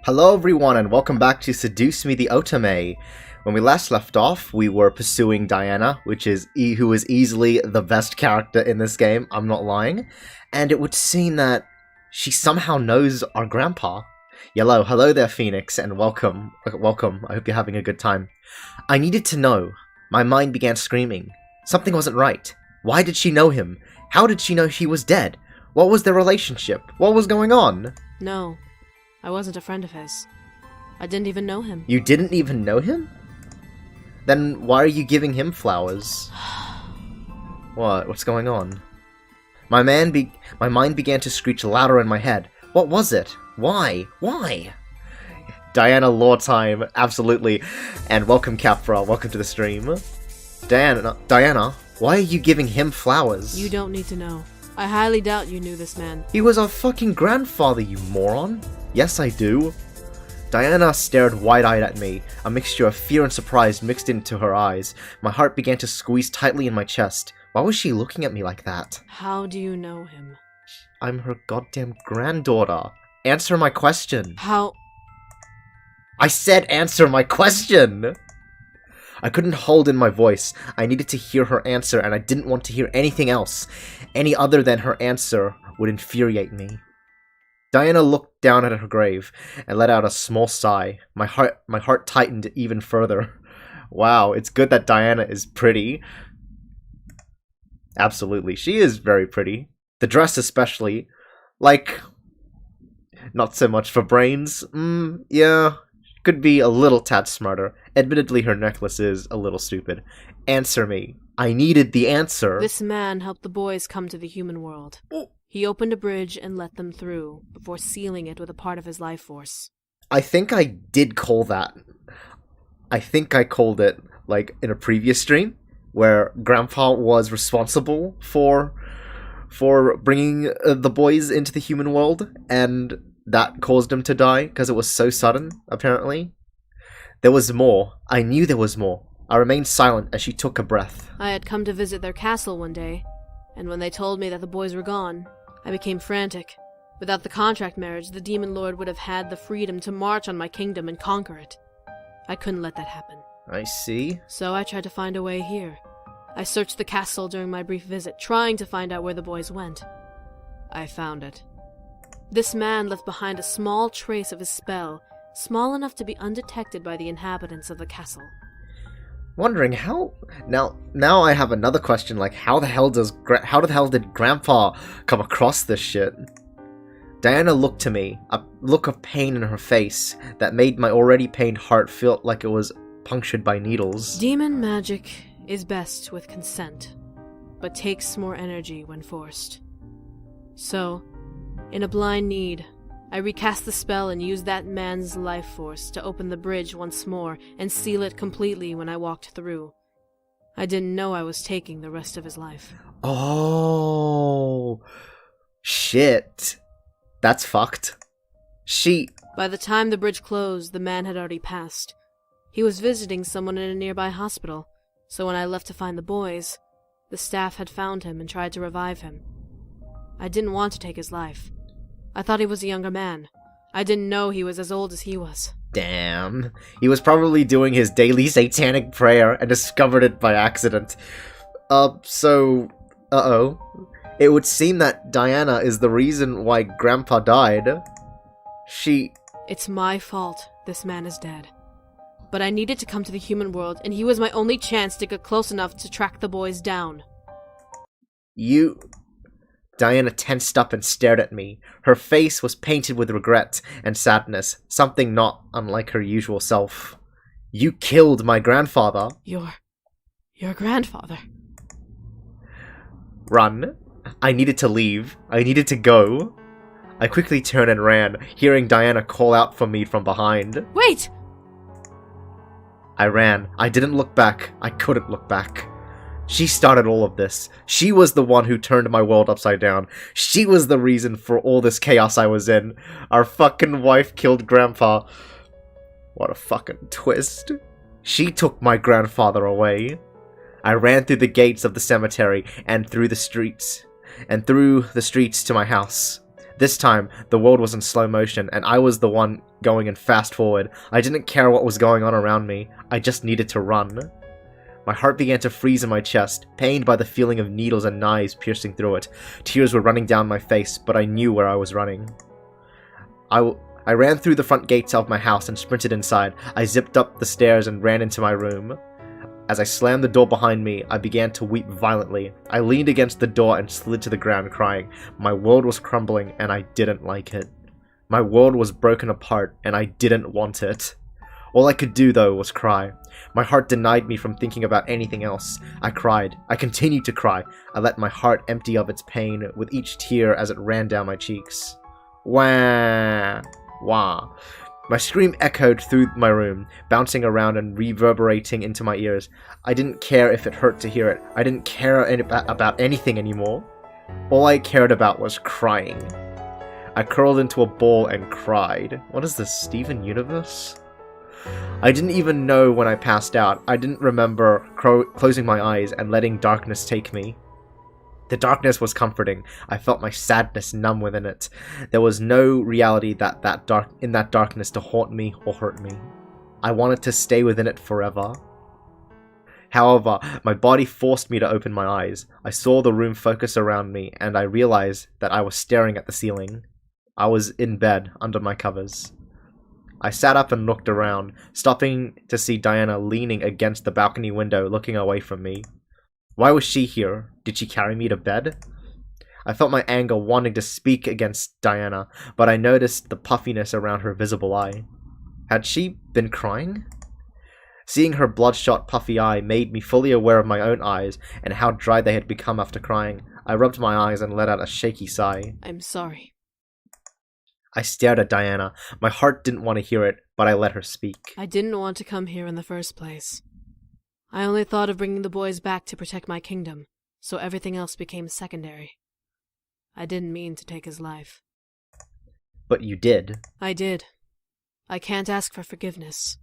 Hello everyone and welcome back to Seduce Me the Otome. When we last left off, we were pursuing Diana, who is easily the best character in this game, I'm not lying, and it would seem that she somehow knows our grandpa. Hello there Phoenix, and welcome, I hope you're having a good time. I needed to know. My mind began screaming. Something wasn't right. Why did she know him? How did she know he was dead? What was their relationship? What was going on? No, I wasn't a friend of his. I didn't even know him. You didn't even know him? Then why are you giving him flowers? What? What's going on? My mind began to screech louder in my head. What was it? Why? Why? Diana lore time, absolutely. And welcome Capra, welcome to the stream. Diana, why are you giving him flowers? You don't need to know. I highly doubt you knew this man. He was our fucking grandfather, you moron. Yes, I do. Diana stared wide-eyed at me, a mixture of fear and surprise mixed into her eyes. My heart began to squeeze tightly in my chest. Why was she looking at me like that? How do you know him? I'm her goddamn granddaughter. Answer my question. How? I said answer my question! I couldn't hold in my voice. I needed to hear her answer, and I didn't want to hear anything else. Any other than her answer would infuriate me. Diana looked down at her grave and let out a small sigh. My heart tightened even further. Wow, it's good that Diana is pretty. Absolutely, she is very pretty. The dress especially. Like, not so much for brains. Yeah, could be a little tad smarter. Admittedly, her necklace is a little stupid. Answer me. I needed the answer. This man helped the boys come to the human world. He opened a bridge and let them through, before sealing it with a part of his life force. I think I did call that. I think I called it, like, in a previous stream, where Grandpa was responsible for bringing the boys into the human world, and that caused them to die, because it was so sudden, apparently. There was more. I knew there was more. I remained silent as she took a breath. I had come to visit their castle one day, and when they told me that the boys were gone, I became frantic. Without the contract marriage, the Demon Lord would have had the freedom to march on my kingdom and conquer it. I couldn't let that happen. I see. So I tried to find a way here. I searched the castle during my brief visit, trying to find out where the boys went. I found it. This man left behind a small trace of his spell, small enough to be undetected by the inhabitants of the castle. Wondering how... Now I have another question, like, how the hell did Grandpa come across this shit? Diana looked to me, a look of pain in her face that made my already pained heart feel like it was punctured by needles. Demon magic is best with consent, but takes more energy when forced. So, in a blind need, I recast the spell and used that man's life force to open the bridge once more and seal it completely when I walked through. I didn't know I was taking the rest of his life. Oh, shit. That's fucked. By the time the bridge closed, the man had already passed. He was visiting someone in a nearby hospital, so when I left to find the boys, the staff had found him and tried to revive him. I didn't want to take his life. I thought he was a younger man. I didn't know he was as old as he was. Damn. He was probably doing his daily satanic prayer and discovered it by accident. It would seem that Diana is the reason why Grandpa died. It's my fault this man is dead. But I needed to come to the human world, and he was my only chance to get close enough to track the boys down. Diana tensed up and stared at me. Her face was painted with regret and sadness, something not unlike her usual self. You killed my grandfather. Your grandfather. Run. I needed to leave. I needed to go. I quickly turned and ran, hearing Diana call out for me from behind. Wait! I ran. I didn't look back. I couldn't look back. She started all of this. She was the one who turned my world upside down. She was the reason for all this chaos I was in. Our fucking wife killed Grandpa. What a fucking twist. She took my grandfather away. I ran through the gates of the cemetery and through the streets to my house. This time, the world was in slow motion, and I was the one going in fast forward. I didn't care what was going on around me. I just needed to run. My heart began to freeze in my chest, pained by the feeling of needles and knives piercing through it. Tears were running down my face, but I knew where I was running. I ran through the front gates of my house and sprinted inside. I zipped up the stairs and ran into my room. As I slammed the door behind me, I began to weep violently. I leaned against the door and slid to the ground crying. My world was crumbling and I didn't like it. My world was broken apart and I didn't want it. All I could do, though, was cry. My heart denied me from thinking about anything else. I cried. I continued to cry. I let my heart empty of its pain with each tear as it ran down my cheeks. Wah! Wah! My scream echoed through my room, bouncing around and reverberating into my ears. I didn't care if it hurt to hear it. I didn't care about anything anymore. All I cared about was crying. I curled into a ball and cried. What is this, Steven Universe? I didn't even know when I passed out. I didn't remember closing my eyes and letting darkness take me. The darkness was comforting. I felt my sadness numb within it. There was no reality in that darkness to haunt me or hurt me. I wanted to stay within it forever. However, my body forced me to open my eyes. I saw the room focus around me, and I realized that I was staring at the ceiling. I was in bed, under my covers. I sat up and looked around, stopping to see Diana leaning against the balcony window, looking away from me. Why was she here? Did she carry me to bed? I felt my anger wanting to speak against Diana, but I noticed the puffiness around her visible eye. Had she been crying? Seeing her bloodshot, puffy eye made me fully aware of my own eyes and how dry they had become after crying. I rubbed my eyes and let out a shaky sigh. I'm sorry. I stared at Diana. My heart didn't want to hear it, but I let her speak. I didn't want to come here in the first place. I only thought of bringing the boys back to protect my kingdom, so everything else became secondary. I didn't mean to take his life. But you did. I did. I can't ask for forgiveness,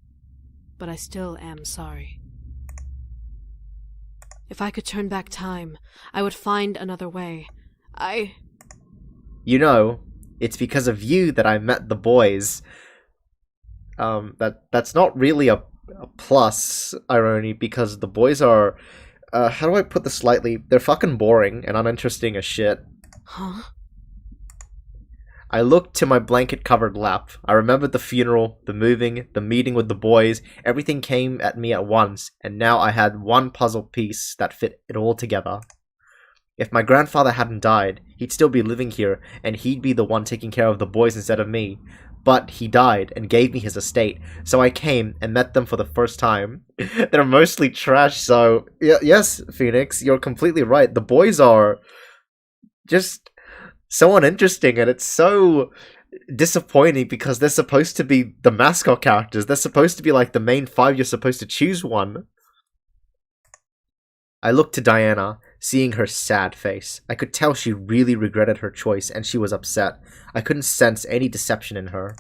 but I still am sorry. If I could turn back time, I would find another way. You know, it's because of you that I met the boys. That's not really a plus irony, because the boys are, how do I put this lightly? They're fucking boring and uninteresting as shit. Huh? I looked to my blanket-covered lap. I remembered the funeral, the moving, the meeting with the boys. Everything came at me at once, and now I had one puzzle piece that fit it all together. If my grandfather hadn't died, he'd still be living here, and he'd be the one taking care of the boys instead of me. But he died and gave me his estate, so I came and met them for the first time. They're mostly trash, so yes, Phoenix, you're completely right. The boys are just so uninteresting, and it's so disappointing because they're supposed to be the mascot characters. They're supposed to be like the main five. You're supposed to choose one. I looked to Diana, seeing her sad face. I could tell she really regretted her choice, and she was upset. I couldn't sense any deception in her.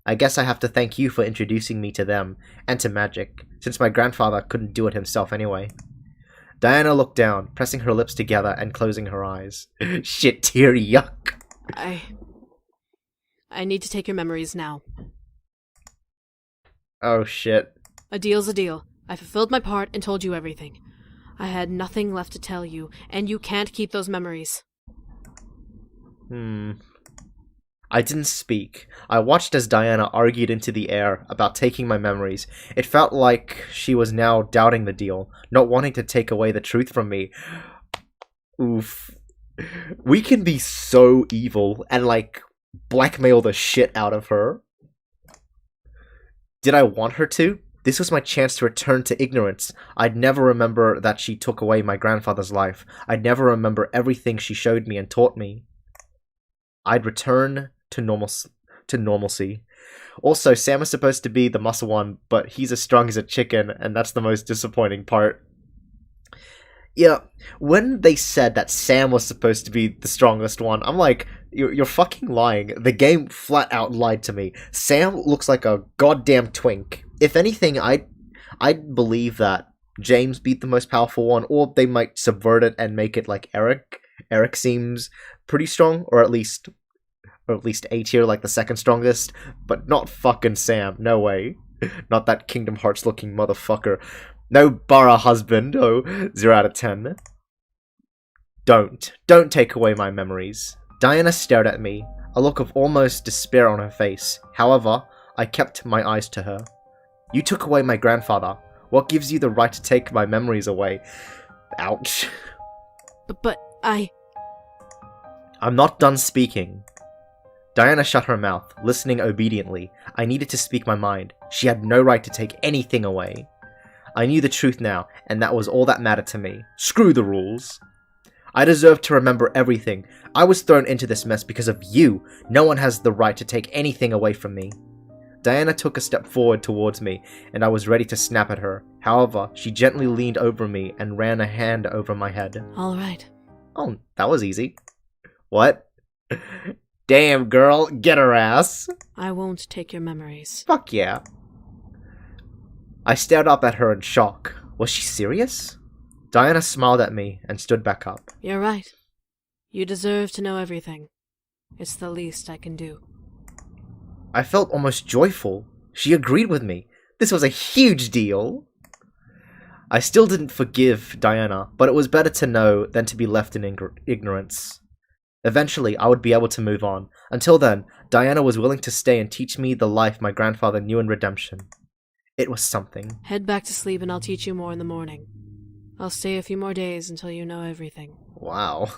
I guess I have to thank you for introducing me to them, and to magic, since my grandfather couldn't do it himself anyway. Diana looked down, pressing her lips together and closing her eyes. Shit, teary, yuck. I need to take your memories now. Oh shit. A deal's a deal. I fulfilled my part and told you everything. I had nothing left to tell you, and you can't keep those memories. I didn't speak. I watched as Diana argued into the air about taking my memories. It felt like she was now doubting the deal, not wanting to take away the truth from me. Oof. We can be so evil and, like, blackmail the shit out of her. Did I want her to? This was my chance to return to ignorance. I'd never remember that she took away my grandfather's life. I'd never remember everything she showed me and taught me. I'd return to normalcy. Also, Sam is supposed to be the muscle one, but he's as strong as a chicken, and that's the most disappointing part. Yeah, when they said that Sam was supposed to be the strongest one, I'm like, you're fucking lying. The game flat out lied to me. Sam looks like a goddamn twink. If anything, I'd believe that James beat the most powerful one, or they might subvert it and make it like Eric. Eric seems pretty strong, or at least or at least A tier, like the second strongest, but not fucking Sam, no way. Not that Kingdom Hearts looking motherfucker. No Bara husband, oh, 0 out of 10. Don't take away my memories. Diana stared at me, a look of almost despair on her face. However, I kept my eyes to her. You took away my grandfather. What gives you the right to take my memories away? Ouch. But I'm not done speaking. Diana shut her mouth, listening obediently. I needed to speak my mind. She had no right to take anything away. I knew the truth now, and that was all that mattered to me. Screw the rules. I deserve to remember everything. I was thrown into this mess because of you. No one has the right to take anything away from me. Diana took a step forward towards me, and I was ready to snap at her. However, she gently leaned over me and ran a hand over my head. all right. Oh, that was easy. What? Damn, girl, get her ass. I won't take your memories. Fuck yeah. I stared up at her in shock. Was she serious? Diana smiled at me and stood back up. You're right. You deserve to know everything. It's the least I can do. I felt almost joyful. She agreed with me. This was a huge deal. I still didn't forgive Diana, but it was better to know than to be left in ignorance. Eventually, I would be able to move on. Until then, Diana was willing to stay and teach me the life my grandfather knew in redemption. It was something. Head back to sleep and I'll teach you more in the morning. I'll stay a few more days until you know everything. Wow.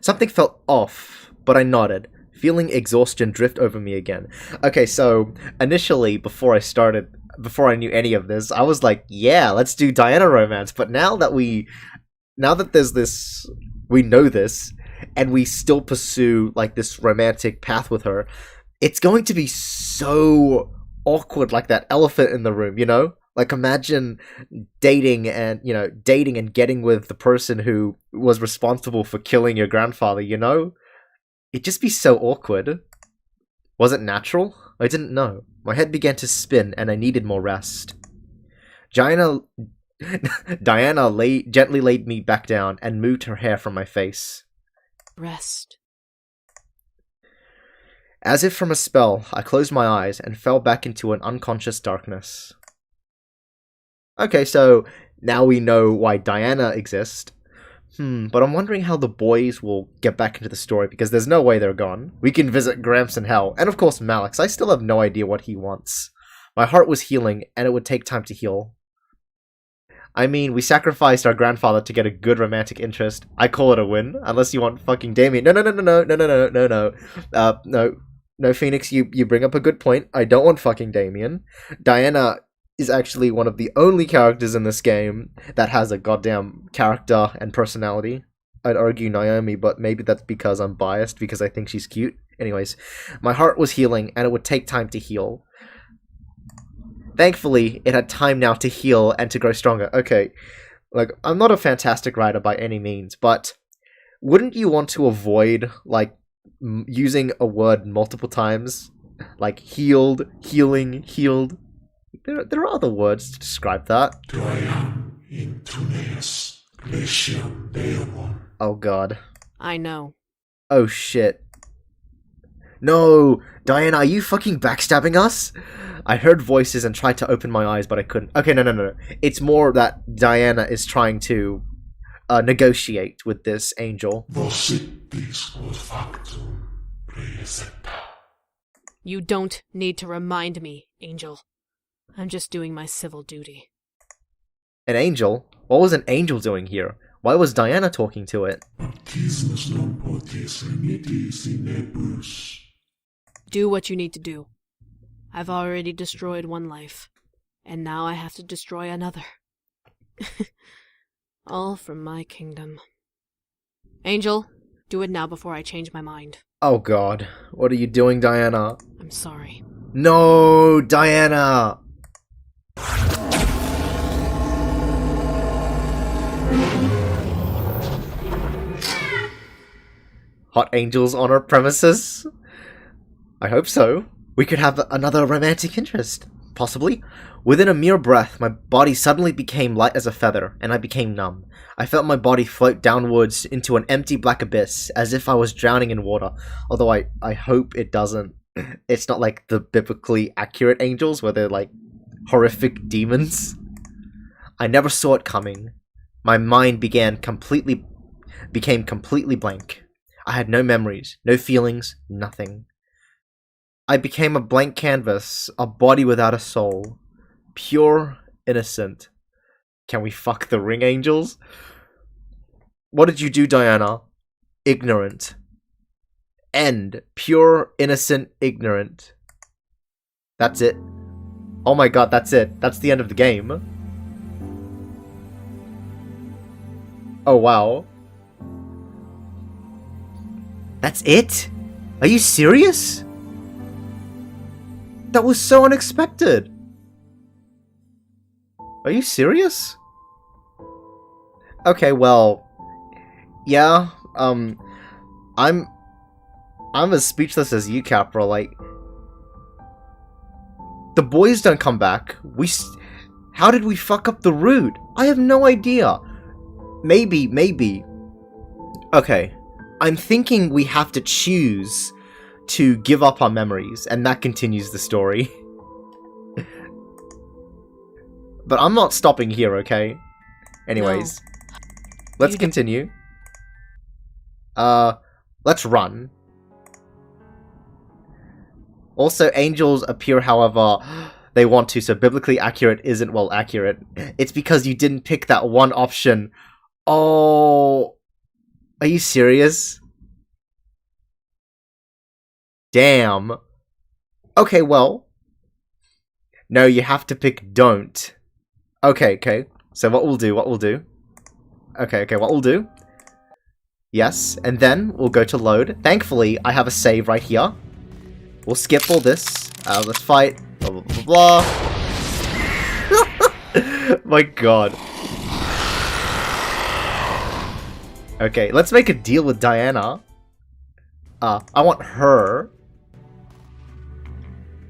Something felt off, but I nodded, feeling exhaustion drift over me again. Okay, so initially, before I knew any of this, I was like, yeah, let's do Diana romance. But now that there's this, we know this, and we still pursue like this romantic path with her, it's going to be so awkward, like that elephant in the room, you know? Like, imagine dating and getting with the person who was responsible for killing your grandfather, you know? It'd just be so awkward. Was it natural? I didn't know. My head began to spin and I needed more rest. Diana gently laid me back down and moved her hair from my face. Rest. As if from a spell, I closed my eyes and fell back into an unconscious darkness. Okay, so now we know why Diana exists. But I'm wondering how the boys will get back into the story, because there's no way they're gone. We can visit Gramps in hell, and of course Malix. I still have no idea what he wants. My heart was healing, and it would take time to heal. I mean, we sacrificed our grandfather to get a good romantic interest. I call it a win, unless you want fucking Damien. No, Phoenix, you bring up a good point. I don't want fucking Damien. Diana is actually one of the only characters in this game that has a goddamn character and personality. I'd argue Naomi, but maybe that's because I'm biased because I think she's cute. Anyways, my heart was healing, and it would take time to heal. Thankfully, it had time now to heal and to grow stronger. Okay, like, I'm not a fantastic writer by any means, but wouldn't you want to avoid, like, using a word multiple times? Like, healed, healing, healed. There are other words to describe that. Oh god. I know. Oh shit. No! Diana, are you fucking backstabbing us? I heard voices and tried to open my eyes, but I couldn't. Okay, no. It's more that Diana is trying to negotiate with this angel. You don't need to remind me, Angel. I'm just doing my civil duty. An angel? What was an angel doing here? Why was Diana talking to it? Do what you need to do. I've already destroyed one life, and now I have to destroy another. All from my kingdom. Angel, do it now before I change my mind. Oh god. What are you doing, Diana? I'm sorry. No, Diana! Hot angels on our premises? I hope so. We could have another romantic interest. Possibly. Within a mere breath, my body suddenly became light as a feather, and I became numb. I felt my body float downwards into an empty black abyss, as if I was drowning in water. Although I hope it doesn't. It's not like the biblically accurate angels, where they're like horrific demons. I never saw it coming. My mind became completely blank. I had no memories, no feelings, nothing. I became a blank canvas, a body without a soul. Pure, innocent. Can we fuck the ring angels? What did you do, Diana? Ignorant. End. Pure, innocent, ignorant. That's it. Oh my god, that's it. That's the end of the game. Oh wow. That's it? Are you serious? That was so unexpected. Are you serious? Okay, well, yeah, I'm as speechless as you, Capra. Like, the boys don't come back. How did we fuck up the route? I have no idea. Maybe. Okay, I'm thinking we have to choose to give up our memories, and that continues the story. But I'm not stopping here, okay? Anyways, let's continue. Let's run. Also, angels appear however they want to, so biblically accurate isn't well accurate. It's because you didn't pick that one option. Oh, are you serious? Damn. Okay, well. No, you have to pick don't. Okay. So what we'll do. Okay, what we'll do. Yes, and then we'll go to load. Thankfully, I have a save right here. We'll skip all this. Let's fight. Blah, blah, blah, blah. My god. Okay, let's make a deal with Diana. I want her.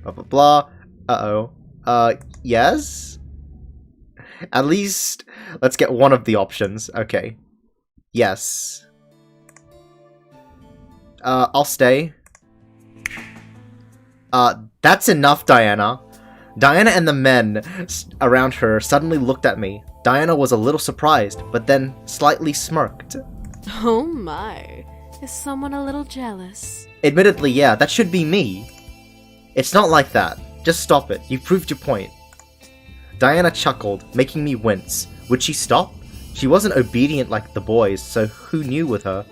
Blah, blah, blah. Uh-oh. Yes? At least, let's get one of the options. Okay. Yes. I'll stay. That's enough, Diana. Diana and the men around her suddenly looked at me. Diana was a little surprised, but then slightly smirked. Oh my. Is someone a little jealous? Admittedly, yeah, that should be me. It's not like that. Just stop it. You proved your point. Diana chuckled, making me wince. Would she stop? She wasn't obedient like the boys, so who knew with her?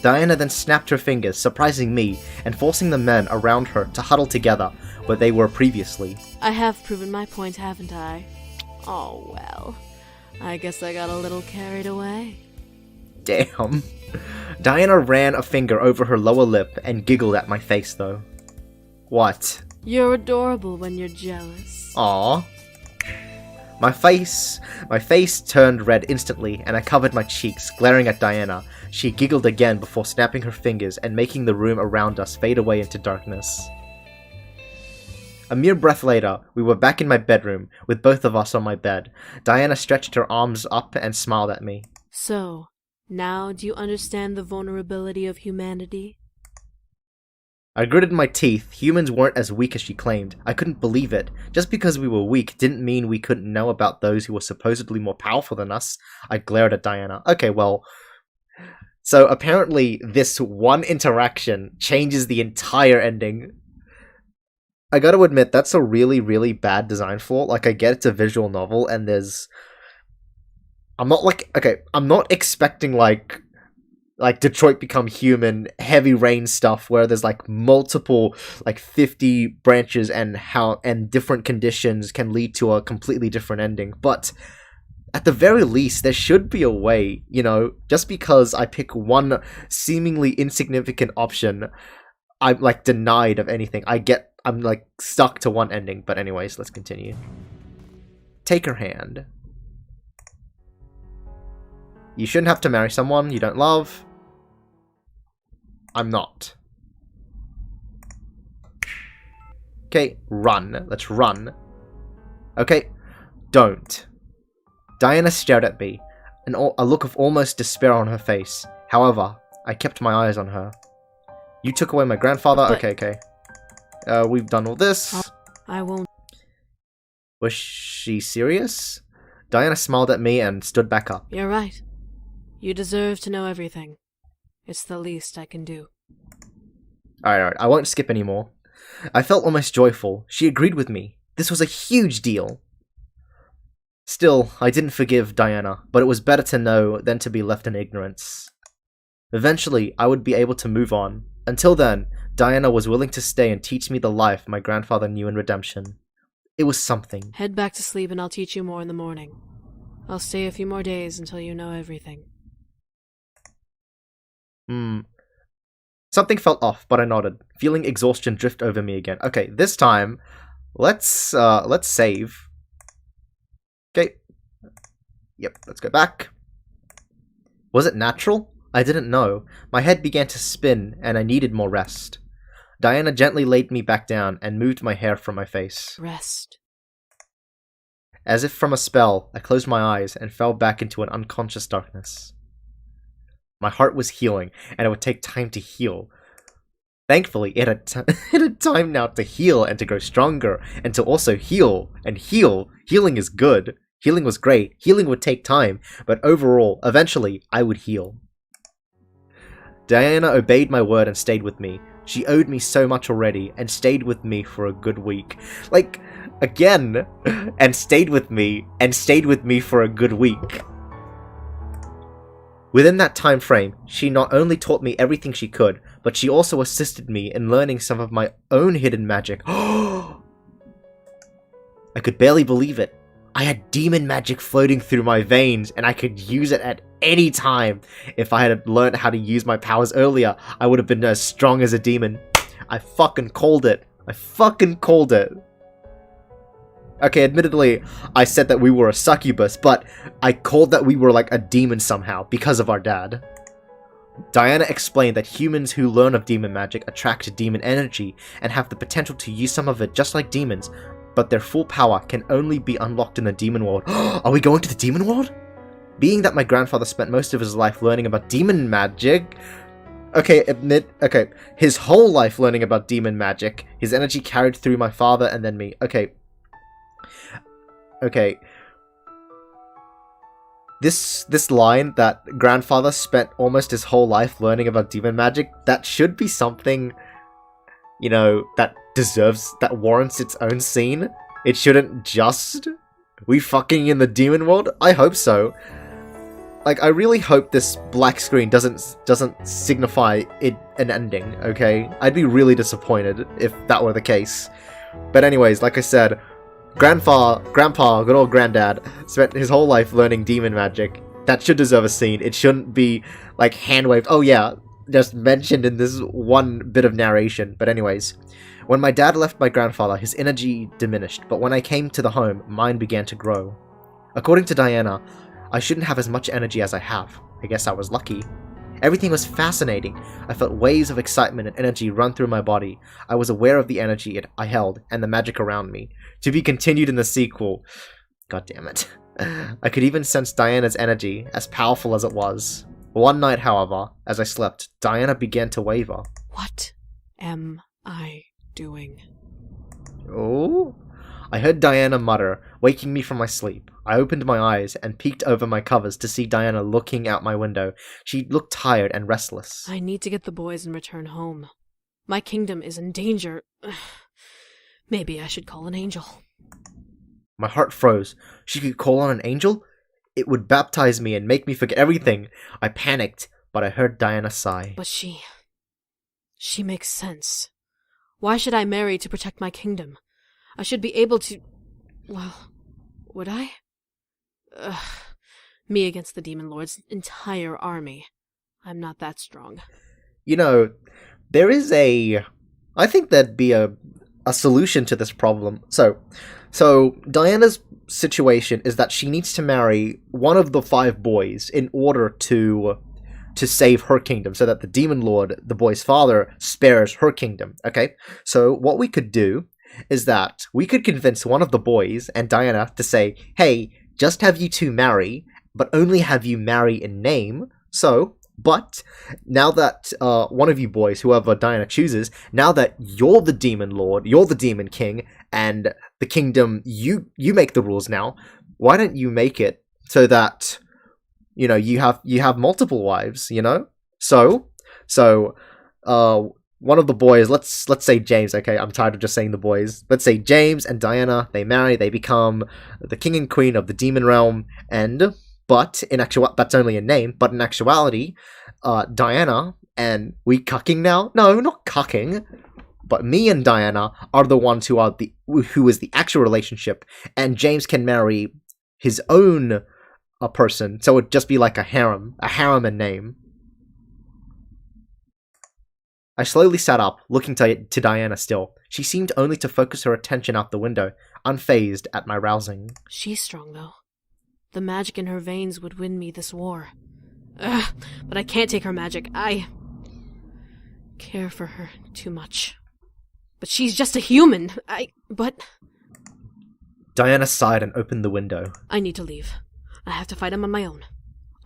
Diana then snapped her fingers, surprising me, and forcing the men around her to huddle together where they were previously. I have proven my point, haven't I? Oh well. I guess I got a little carried away. Damn. Diana ran a finger over her lower lip and giggled at my face, though. What? You're adorable when you're jealous. Aww. My face turned red instantly, and I covered my cheeks, glaring at Diana. She giggled again before snapping her fingers and making the room around us fade away into darkness. A mere breath later, we were back in my bedroom, with both of us on my bed. Diana stretched her arms up and smiled at me. So, now do you understand the vulnerability of humanity? I gritted my teeth. Humans weren't as weak as she claimed. I couldn't believe it. Just because we were weak didn't mean we couldn't know about those who were supposedly more powerful than us. I glared at Diana. Okay, well... So apparently this one interaction changes the entire ending. I gotta admit, that's a really, really bad design flaw. Like, I get it's a visual novel, and there's... I'm not expecting, like Detroit Become Human, Heavy Rain stuff, where there's, like, multiple, like, 50 branches and different conditions can lead to a completely different ending. But, at the very least, there should be a way, you know, just because I pick one seemingly insignificant option, I'm, like, denied of anything. I'm, like, stuck to one ending. But anyways, let's continue. Take her hand. You shouldn't have to marry someone you don't love. I'm not. Okay, run. Let's run. Okay, don't. Diana stared at me, a look of almost despair on her face. However, I kept my eyes on her. You took away my grandfather? But Okay. We've done all this. I won't. Was she serious? Diana smiled at me and stood back up. You're right. You deserve to know everything. It's the least I can do. Alright, I won't skip anymore. I felt almost joyful. She agreed with me. This was a huge deal. Still, I didn't forgive Diana, but it was better to know than to be left in ignorance. Eventually, I would be able to move on. Until then, Diana was willing to stay and teach me the life my grandfather knew in Redemption. It was something. Head back to sleep and I'll teach you more in the morning. I'll stay a few more days until you know everything. Something felt off, but I nodded, feeling exhaustion drift over me again. Okay, this time, let's save. Okay. Yep, let's go back. Was it natural? I didn't know. My head began to spin, and I needed more rest. Diana gently laid me back down and moved my hair from my face. Rest. As if from a spell, I closed my eyes and fell back into an unconscious darkness. My heart was healing, and it would take time to heal. Thankfully, it had time now to heal and to grow stronger, and to also heal and heal. Healing is good. Healing was great. Healing would take time, but overall, eventually, I would heal. Diana obeyed my word and stayed with me. She owed me so much already, and stayed with me for a good week. Like, again, and stayed with me for a good week. Within that time frame, she not only taught me everything she could, but she also assisted me in learning some of my own hidden magic. I could barely believe it. I had demon magic floating through my veins, and I could use it at any time. If I had learned how to use my powers earlier, I would have been as strong as a demon. I fucking called it. Okay, admittedly, I said that we were a succubus, but I called that we were like a demon somehow, because of our dad. Diana explained that humans who learn of demon magic attract demon energy, and have the potential to use some of it just like demons, but their full power can only be unlocked in the demon world. Are we going to the demon world? Being that my grandfather spent most of his life learning about demon magic... his whole life learning about demon magic, his energy carried through my father and then me. Okay. This line that grandfather spent almost his whole life learning about demon magic, that should be something, you know, that warrants its own scene. It shouldn't just we fucking in the demon world. I hope so. Like, I really hope this black screen doesn't signify it an ending, okay? I'd be really disappointed if that were the case. But anyways, like I said, Grandpa, good old granddad, spent his whole life learning demon magic. That should deserve a scene. It shouldn't be, like, hand-waved. Oh yeah, just mentioned in this one bit of narration. But anyways, when my dad left my grandfather, his energy diminished. But when I came to the home, mine began to grow. According to Diana, I shouldn't have as much energy as I have. I guess I was lucky. Everything was fascinating. I felt waves of excitement and energy run through my body. I was aware of the energy I held and the magic around me. To be continued in the sequel. God damn it. I could even sense Diana's energy, as powerful as it was. One night, however, as I slept, Diana began to waver. What am I doing? Oh? I heard Diana mutter, waking me from my sleep. I opened my eyes and peeked over my covers to see Diana looking out my window. She looked tired and restless. I need to get the boys and return home. My kingdom is in danger. Maybe I should call an angel. My heart froze. She could call on an angel? It would baptize me and make me forget everything. I panicked, but I heard Diana sigh. But she makes sense. Why should I marry to protect my kingdom? I should be able to... Well, would I? Me against the Demon Lord's entire army. I'm not that strong. You know, there is a... I think there'd be a solution to this problem. So Diana's situation is that she needs to marry one of the 5 boys in order to save her kingdom, so that the Demon Lord, the boy's father, spares her kingdom, okay? So what we could do is that we could convince one of the boys and Diana to say, hey, just have you two marry, but only have you marry in name. So, but now that one of you boys, whoever Diana chooses, now that you're the demon lord, you're the demon king, and the kingdom, you make the rules now, why don't you make it so that, you know, you have multiple wives, you know? So one of the boys, let's say James, okay, I'm tired of just saying the boys. Let's say James and Diana, they marry, they become the king and queen of the demon realm, but in actuality, that's only a name, but in actuality, Diana and we cucking now? No, not cucking, but me and Diana are the ones who is the actual relationship, and James can marry his own person, so it'd just be like a harem in name. I slowly sat up, looking to Diana still. She seemed only to focus her attention out the window, unfazed at my rousing. She's strong, though. The magic in her veins would win me this war. Ugh, but I can't take her magic. I care for her too much. But she's just a human. Diana sighed and opened the window. I need to leave. I have to fight him on my own.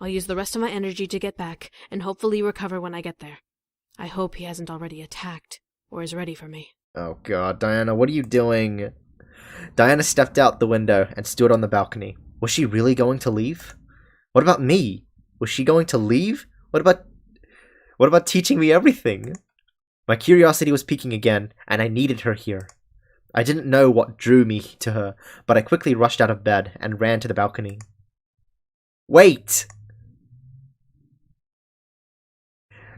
I'll use the rest of my energy to get back, and hopefully recover when I get there. I hope he hasn't already attacked, or is ready for me. Oh god, Diana, what are you doing? Diana stepped out the window and stood on the balcony. Was she really going to leave? What about me? Was she going to leave? What about teaching me everything? My curiosity was peaking again, and I needed her here. I didn't know what drew me to her, but I quickly rushed out of bed and ran to the balcony. Wait!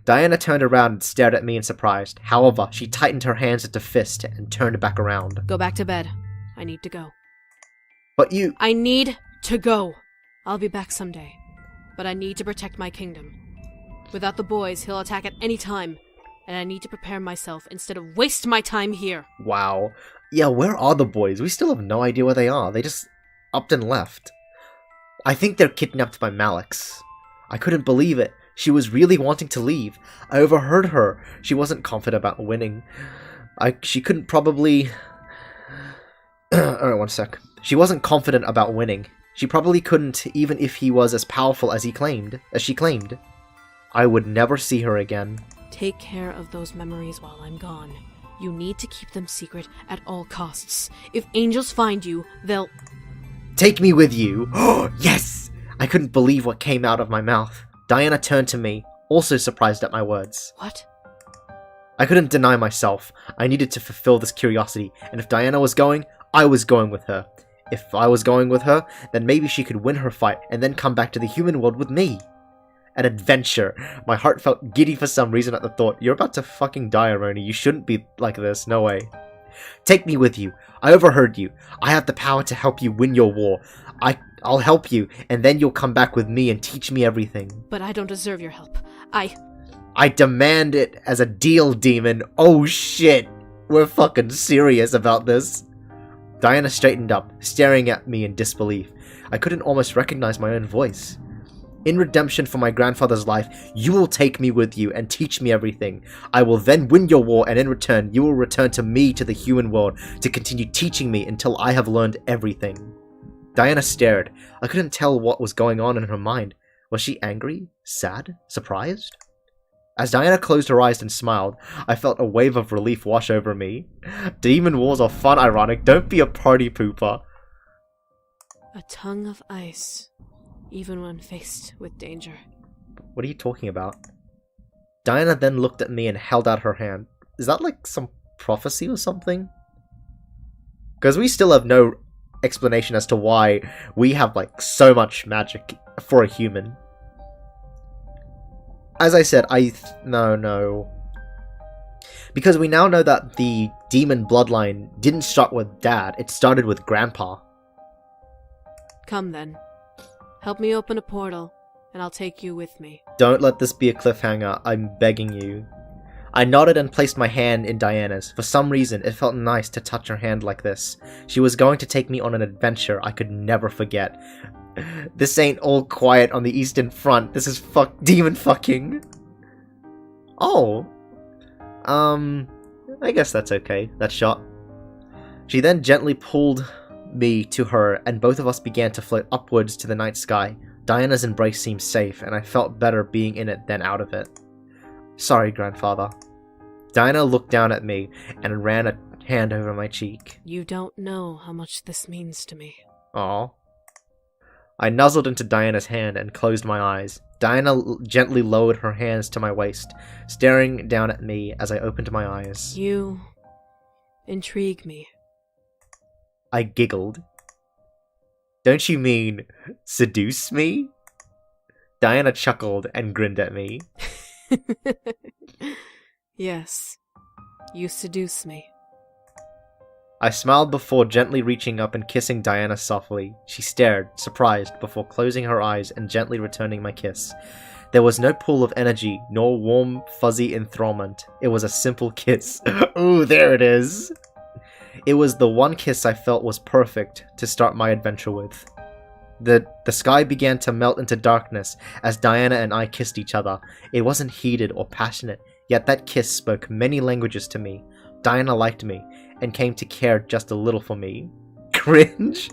Diana turned around and stared at me in surprise. However, she tightened her hands into fist and turned back around. Go back to bed. I need to go. But you... I need to go. I'll be back someday. But I need to protect my kingdom. Without the boys, he'll attack at any time. And I need to prepare myself instead of waste my time here. Wow. Yeah, where are the boys? We still have no idea where they are. They just upped and left. I think they're kidnapped by Malix. I couldn't believe it. She was really wanting to leave. I overheard her. She wasn't confident about winning. She couldn't probably... Alright, one sec. She wasn't confident about winning. She probably couldn't, even if he was as powerful as she claimed. I would never see her again. Take care of those memories while I'm gone. You need to keep them secret at all costs. If angels find you, they'll... Take me with you! Yes! I couldn't believe what came out of my mouth. Diana turned to me, also surprised at my words. What? I couldn't deny myself. I needed to fulfill this curiosity, and if Diana was going, I was going with her. If I was going with her, then maybe she could win her fight and then come back to the human world with me. An adventure. My heart felt giddy for some reason at the thought. You're about to fucking die, Aroni. You shouldn't be like this. No way. Take me with you. I overheard you. I have the power to help you win your war. I'll help you, and then you'll come back with me and teach me everything. But I don't deserve your help. I demand it as a deal, demon. Oh shit. We're fucking serious about this. Diana straightened up, staring at me in disbelief. I couldn't almost recognize my own voice. In redemption for my grandfather's life, you will take me with you and teach me everything. I will then win your war, and in return, you will return to me to the human world to continue teaching me until I have learned everything. Diana stared. I couldn't tell what was going on in her mind. Was she angry? Sad? Surprised? As Diana closed her eyes and smiled, I felt a wave of relief wash over me. Demon wars are fun, ironic. Don't be a party pooper. A tongue of ice, even when faced with danger. What are you talking about? Diana then looked at me and held out her hand. Is that like some prophecy or something? Because we still have no explanation as to why we have like so much magic for a human. As I said, no. Because we now know that the demon bloodline didn't start with Dad, it started with Grandpa. Come then. Help me open a portal, and I'll take you with me. Don't let this be a cliffhanger, I'm begging you. I nodded and placed my hand in Diana's. For some reason, it felt nice to touch her hand like this. She was going to take me on an adventure I could never forget. This ain't all quiet on the Eastern Front. This is demon fucking. Oh. I guess that's okay. That shot. She then gently pulled me to her, and both of us began to float upwards to the night sky. Diana's embrace seemed safe, and I felt better being in it than out of it. Sorry, grandfather. Diana looked down at me and ran a hand over my cheek. You don't know how much this means to me. Aw. I nuzzled into Diana's hand and closed my eyes. Diana gently lowered her hands to my waist, staring down at me as I opened my eyes. You intrigue me. I giggled. Don't you mean seduce me? Diana chuckled and grinned at me. Yes, you seduce me. I smiled before gently reaching up and kissing Diana softly. She stared, surprised, before closing her eyes and gently returning my kiss. There was no pool of energy, nor warm, fuzzy enthrallment. It was a simple kiss. Ooh, there it is! It was the one kiss I felt was perfect to start my adventure with. The sky began to melt into darkness as Diana and I kissed each other. It wasn't heated or passionate, yet that kiss spoke many languages to me. Diana liked me, and came to care just a little for me. Cringe?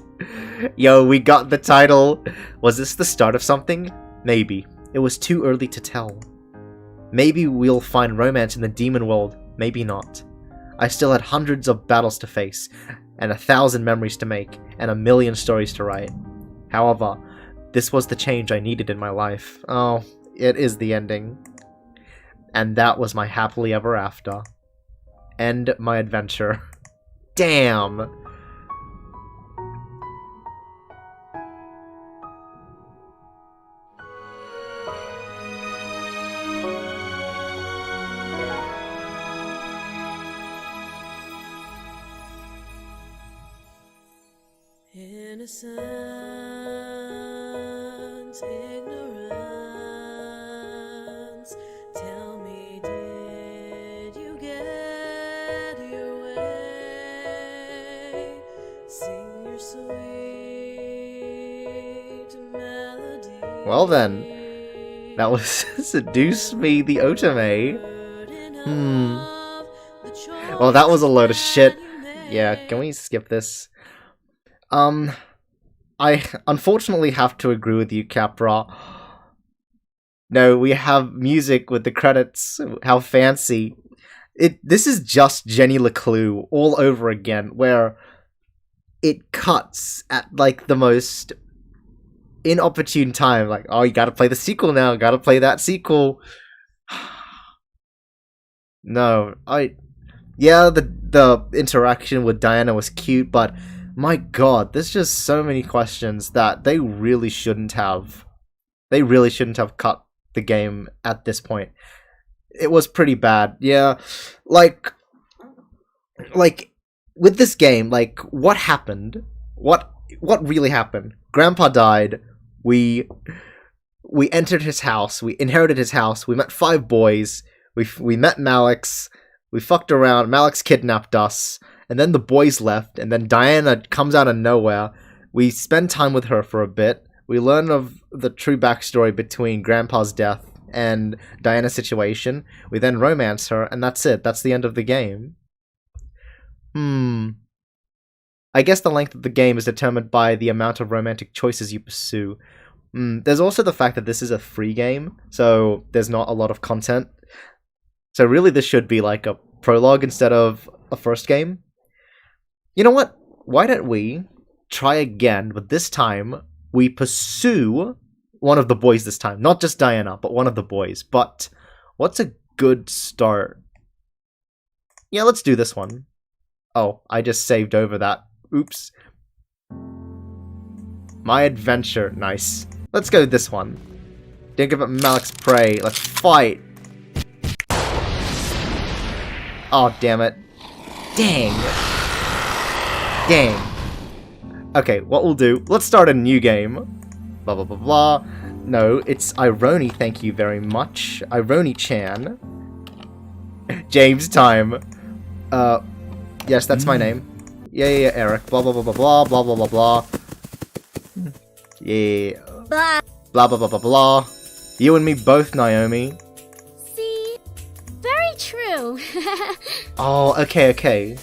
Yo, we got the title! Was this the start of something? Maybe. It was too early to tell. Maybe we'll find romance in the demon world, maybe not. I still had hundreds of battles to face, and 1,000 memories to make, and 1,000,000 stories to write. However, this was the change I needed in my life. Oh, it is the ending. And that was my happily ever after. End my adventure. Damn! Innocence, ignorance. Tell me, did you get your way? Sing your sweet melody. Well then, that was Seduce Me the Otome. Well, that was a load of shit. Yeah, can we skip this? I unfortunately have to agree with you, Capra. No, we have music with the credits. How fancy. This is just Jenny LeClue all over again, where it cuts at, like, the most inopportune time. Like, oh, you gotta play the sequel now, gotta play that sequel. No, yeah, the interaction with Diana was cute, but my god, there's just so many questions that they really shouldn't have. They really shouldn't have cut the game at this point. It was pretty bad. Yeah, like with this game, like, what happened? What really happened? Grandpa died. We entered his house. We inherited his house. We met 5 boys. We met Malix. We fucked around. Malix kidnapped us. And then the boys left, and then Diana comes out of nowhere. We spend time with her for a bit. We learn of the true backstory between Grandpa's death and Diana's situation. We then romance her, and that's it. That's the end of the game. I guess the length of the game is determined by the amount of romantic choices you pursue. There's also the fact that this is a free game, so there's not a lot of content. So really this should be like a prologue instead of a first game. You know what? Why don't we try again, but this time we pursue one of the boys this time. Not just Diana, but one of the boys. But what's a good start? Yeah, let's do this one. Oh, I just saved over that. Oops. My adventure. Nice. Let's go with this one. Don't give up Malix Prey. Let's fight. Oh, damn it. Dang. Dang. Okay, what we'll do, let's start a new game. Blah, blah, blah, blah. No, it's Irony, thank you very much. Irony-chan. James time. Yes, that's my name. Yeah, Eric. Blah, blah, blah, blah, blah, blah, blah, blah, blah. Yeah. Blah. Blah, blah, blah, blah, blah. You and me both, Naomi. See? Very true. Oh, okay.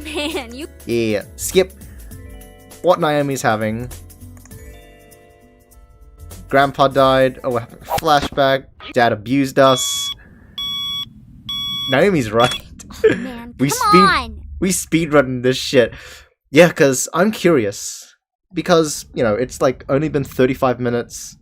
Man, you... Yeah, skip what Naomi's having. Grandpa died. Oh, what happened? Flashback. Dad abused us. Naomi's right. Man, come on! We speedrunning this shit. Yeah, because I'm curious. Because, you know, it's like only been 35 minutes.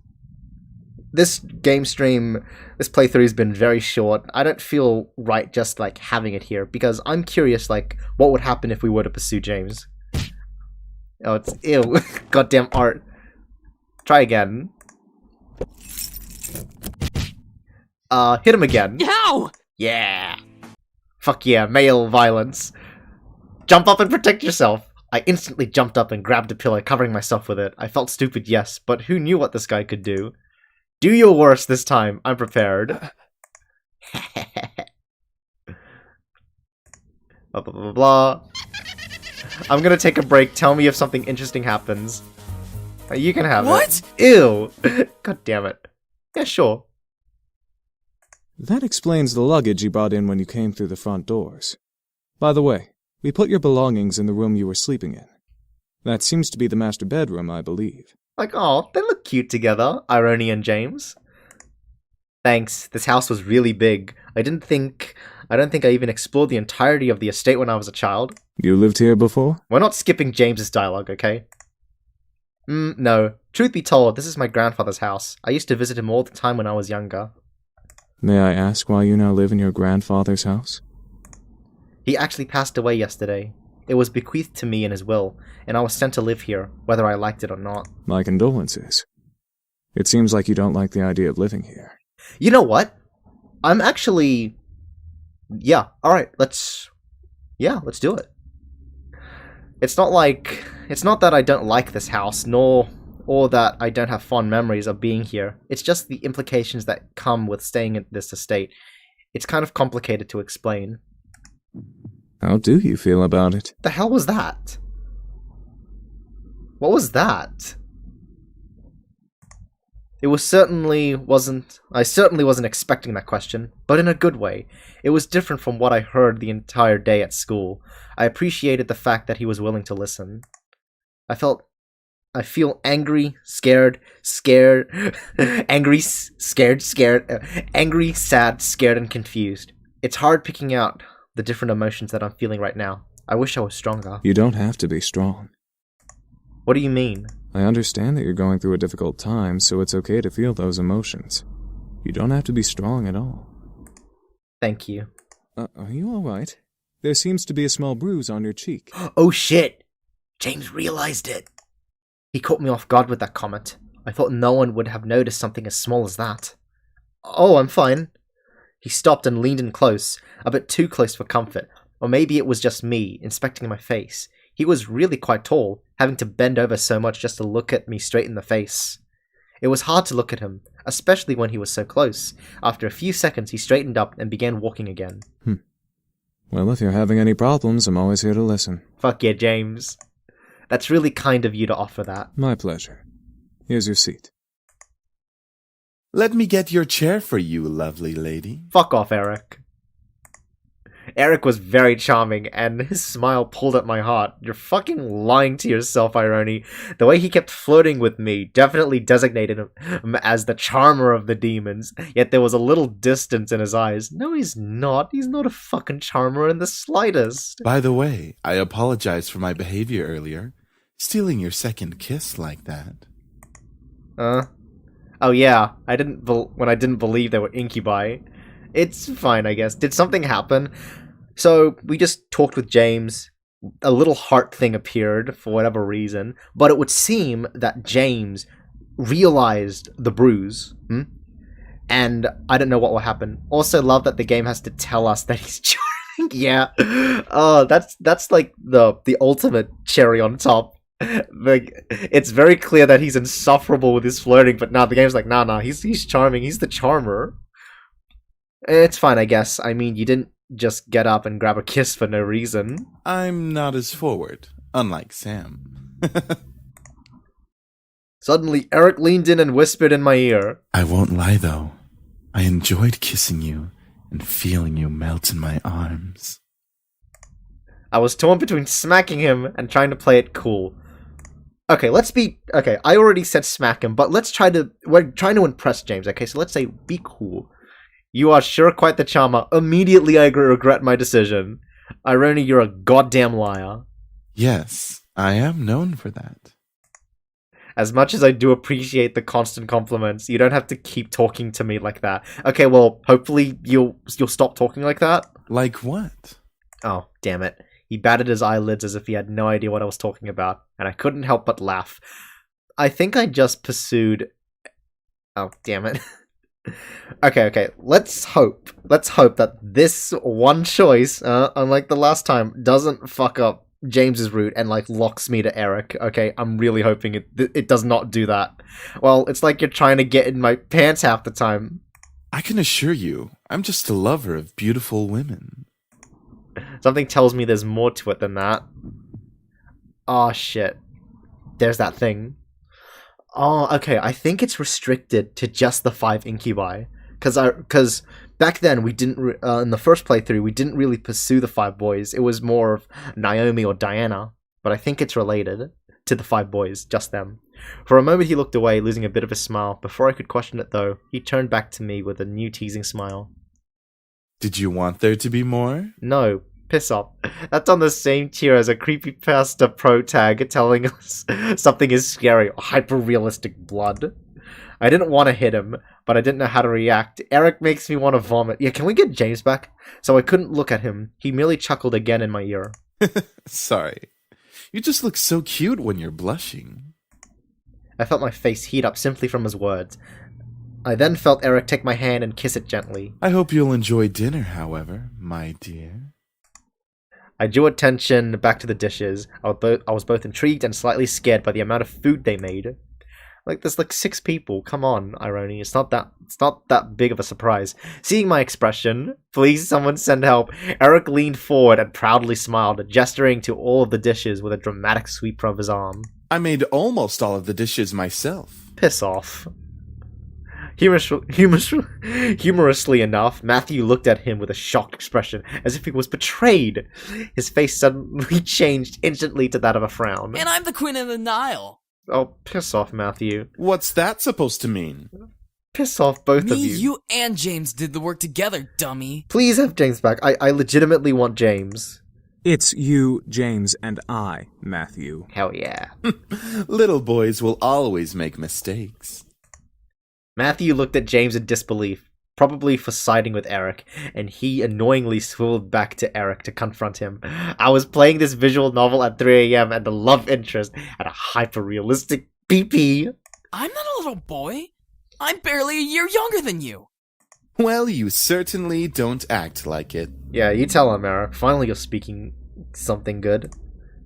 This game stream, this playthrough has been very short. I don't feel right just like having it here because I'm curious like what would happen if we were to pursue James. Oh, it's ew. Goddamn art. Try again. Hit him again. Ow! Yeah. Fuck yeah, male violence. Jump up and protect yourself. I instantly jumped up and grabbed a pillow, covering myself with it. I felt stupid, yes, but who knew what this guy could do? Do your worst this time. I'm prepared. Blah, blah, blah, blah. I'm gonna take a break. Tell me if something interesting happens. You can have What? it. Ew. God damn it. Yeah, sure. That explains the luggage you brought in when you came through the front doors. By the way, we put your belongings in the room you were sleeping in. That seems to be the master bedroom, I believe. Like, oh, they look cute together, Irony and James. Thanks, this house was really big. I don't think I even explored the entirety of the estate when I was a child. You lived here before? We're not skipping James's dialogue, okay? No. Truth be told, this is my grandfather's house. I used to visit him all the time when I was younger. May I ask why you now live in your grandfather's house? He actually passed away yesterday. It was bequeathed to me in his will, and I was sent to live here, whether I liked it or not. My condolences. It seems like you don't like the idea of living here. You know what? I'm actually... Yeah, alright, let's do it. It's not that I don't like this house, or that I don't have fond memories of being here. It's just the implications that come with staying at this estate. It's kind of complicated to explain. How do you feel about it? The hell was that? What was that? I certainly wasn't expecting that question, but in a good way. It was different from what I heard the entire day at school. I appreciated the fact that he was willing to listen. I feel angry, scared, angry, angry, sad, scared, and confused. It's hard picking out the different emotions that I'm feeling right now. I wish I was stronger. You don't have to be strong. What do you mean? I understand that you're going through a difficult time, so it's okay to feel those emotions. You don't have to be strong at all. Thank you. Are you alright? There seems to be a small bruise on your cheek. Oh shit! James realized it. He caught me off guard with that comment. I thought no one would have noticed something as small as that. Oh, I'm fine. He stopped and leaned in close, a bit too close for comfort. Or maybe it was just me, inspecting my face. He was really quite tall, having to bend over so much just to look at me straight in the face. It was hard to look at him, especially when he was so close. After a few seconds, he straightened up and began walking again. Well, if you're having any problems, I'm always here to listen. Fuck yeah, James. That's really kind of you to offer that. My pleasure. Here's your seat. Let me get your chair for you, lovely lady. Fuck off, Eric. Eric was very charming, and his smile pulled at my heart. You're fucking lying to yourself, Irony. The way he kept flirting with me definitely designated him as the charmer of the demons, yet there was a little distance in his eyes. No, he's not. He's not a fucking charmer in the slightest. By the way, I apologize for my behavior earlier. Stealing your second kiss like that. Oh yeah, when I didn't believe they were incubi. It's fine, I guess. Did something happen? So, we just talked with James. A little heart thing appeared, for whatever reason. But it would seem that James realized the bruise. And I don't know what will happen. Also, love that the game has to tell us that he's charming. Yeah. Oh, that's like the ultimate cherry on top. Like, it's very clear that he's insufferable with his flirting, but now the game's like, nah, he's charming. He's the charmer. It's fine, I guess. I mean, you didn't just get up and grab a kiss for no reason. I'm not as forward, unlike Sam. Suddenly, Eric leaned in and whispered in my ear. I won't lie, though. I enjoyed kissing you and feeling you melt in my arms. I was torn between smacking him and trying to play it cool. Okay, okay, I already said smack him, but we're trying to impress James, okay, so let's say be cool. You are sure quite the charmer. Immediately I regret my decision. Irony, you're a goddamn liar. Yes, I am known for that. As much as I do appreciate the constant compliments, you don't have to keep talking to me like that. Okay, well, hopefully you'll stop talking like that. Like what? Oh, damn it. He batted his eyelids as if he had no idea what I was talking about, and I couldn't help but laugh. I think I just pursued... Oh, damn it. Okay, let's hope that this one choice, unlike the last time, doesn't fuck up James's route and like locks me to Eric. Okay, I'm really hoping it does not do that. Well, it's like you're trying to get in my pants half the time. I can assure you, I'm just a lover of beautiful women. Something tells me there's more to it than that. Oh shit. There's that thing. Oh, okay, I think it's restricted to just the 5 incubi. Because back then, we didn't, in the first playthrough, we didn't really pursue the 5 boys. It was more of Naomi or Diana. But I think it's related to the 5 boys, just them. For a moment, he looked away, losing a bit of a smile. Before I could question it, though, he turned back to me with a new teasing smile. Did you want there to be more? No. Piss off. That's on the same tier as a creepypasta pro tag telling us something is scary or hyper-realistic blood. I didn't want to hit him, but I didn't know how to react. Eric makes me want to vomit. Yeah, can we get James back? So I couldn't look at him. He merely chuckled again in my ear. Sorry. You just look so cute when you're blushing. I felt my face heat up simply from his words. I then felt Eric take my hand and kiss it gently. I hope you'll enjoy dinner, however, my dear. I drew attention back to the dishes. I was both intrigued and slightly scared by the amount of food they made. Like, there's like 6 people. Come on, Irony. It's not that big of a surprise. Seeing my expression, please someone send help, Eric leaned forward and proudly smiled, gesturing to all of the dishes with a dramatic sweep of his arm. I made almost all of the dishes myself. Piss off. Humorously enough, Matthew looked at him with a shocked expression, as if he was betrayed. His face suddenly changed instantly to that of a frown. And I'm the Queen of the Nile. Oh, piss off, Matthew. What's that supposed to mean? Piss off, both of Me, you. you, and James did the work together, dummy. Please have James back. I legitimately want James. It's you, James, and I, Matthew. Hell yeah. Little boys will always make mistakes. Matthew looked at James in disbelief, probably for siding with Eric, and he annoyingly swiveled back to Eric to confront him. I was playing this visual novel at 3 a.m. and the love interest had a hyper-realistic PP. I'm not a little boy. I'm barely a year younger than you. Well, you certainly don't act like it. Yeah, you tell him, Eric. Finally you're speaking something good.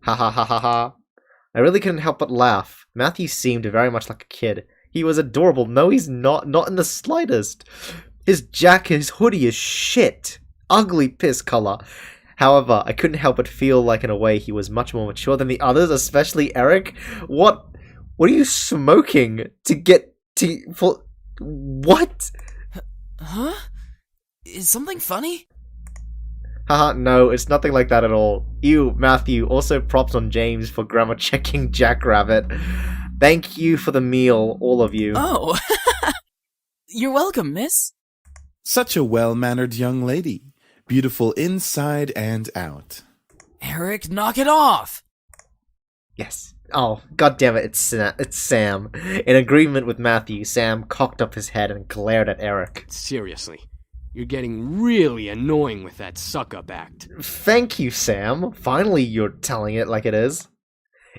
Ha ha ha ha ha. I really couldn't help but laugh. Matthew seemed very much like a kid. He was adorable. No, he's not in the slightest. His jacket, his hoodie is shit. Ugly piss color. However, I couldn't help but feel like in a way he was much more mature than the others, especially Eric. What are you smoking what? Huh? Is something funny? Haha, no, it's nothing like that at all. Ew, Matthew, also props on James for grammar checking Jackrabbit. Thank you for the meal, all of you. Oh. You're welcome, miss. Such a well-mannered young lady. Beautiful inside and out. Eric, knock it off! Yes. Oh, god damn it, it's Sam. In agreement with Matthew, Sam cocked up his head and glared at Eric. Seriously, you're getting really annoying with that suck-up act. Thank you, Sam. Finally you're telling it like it is.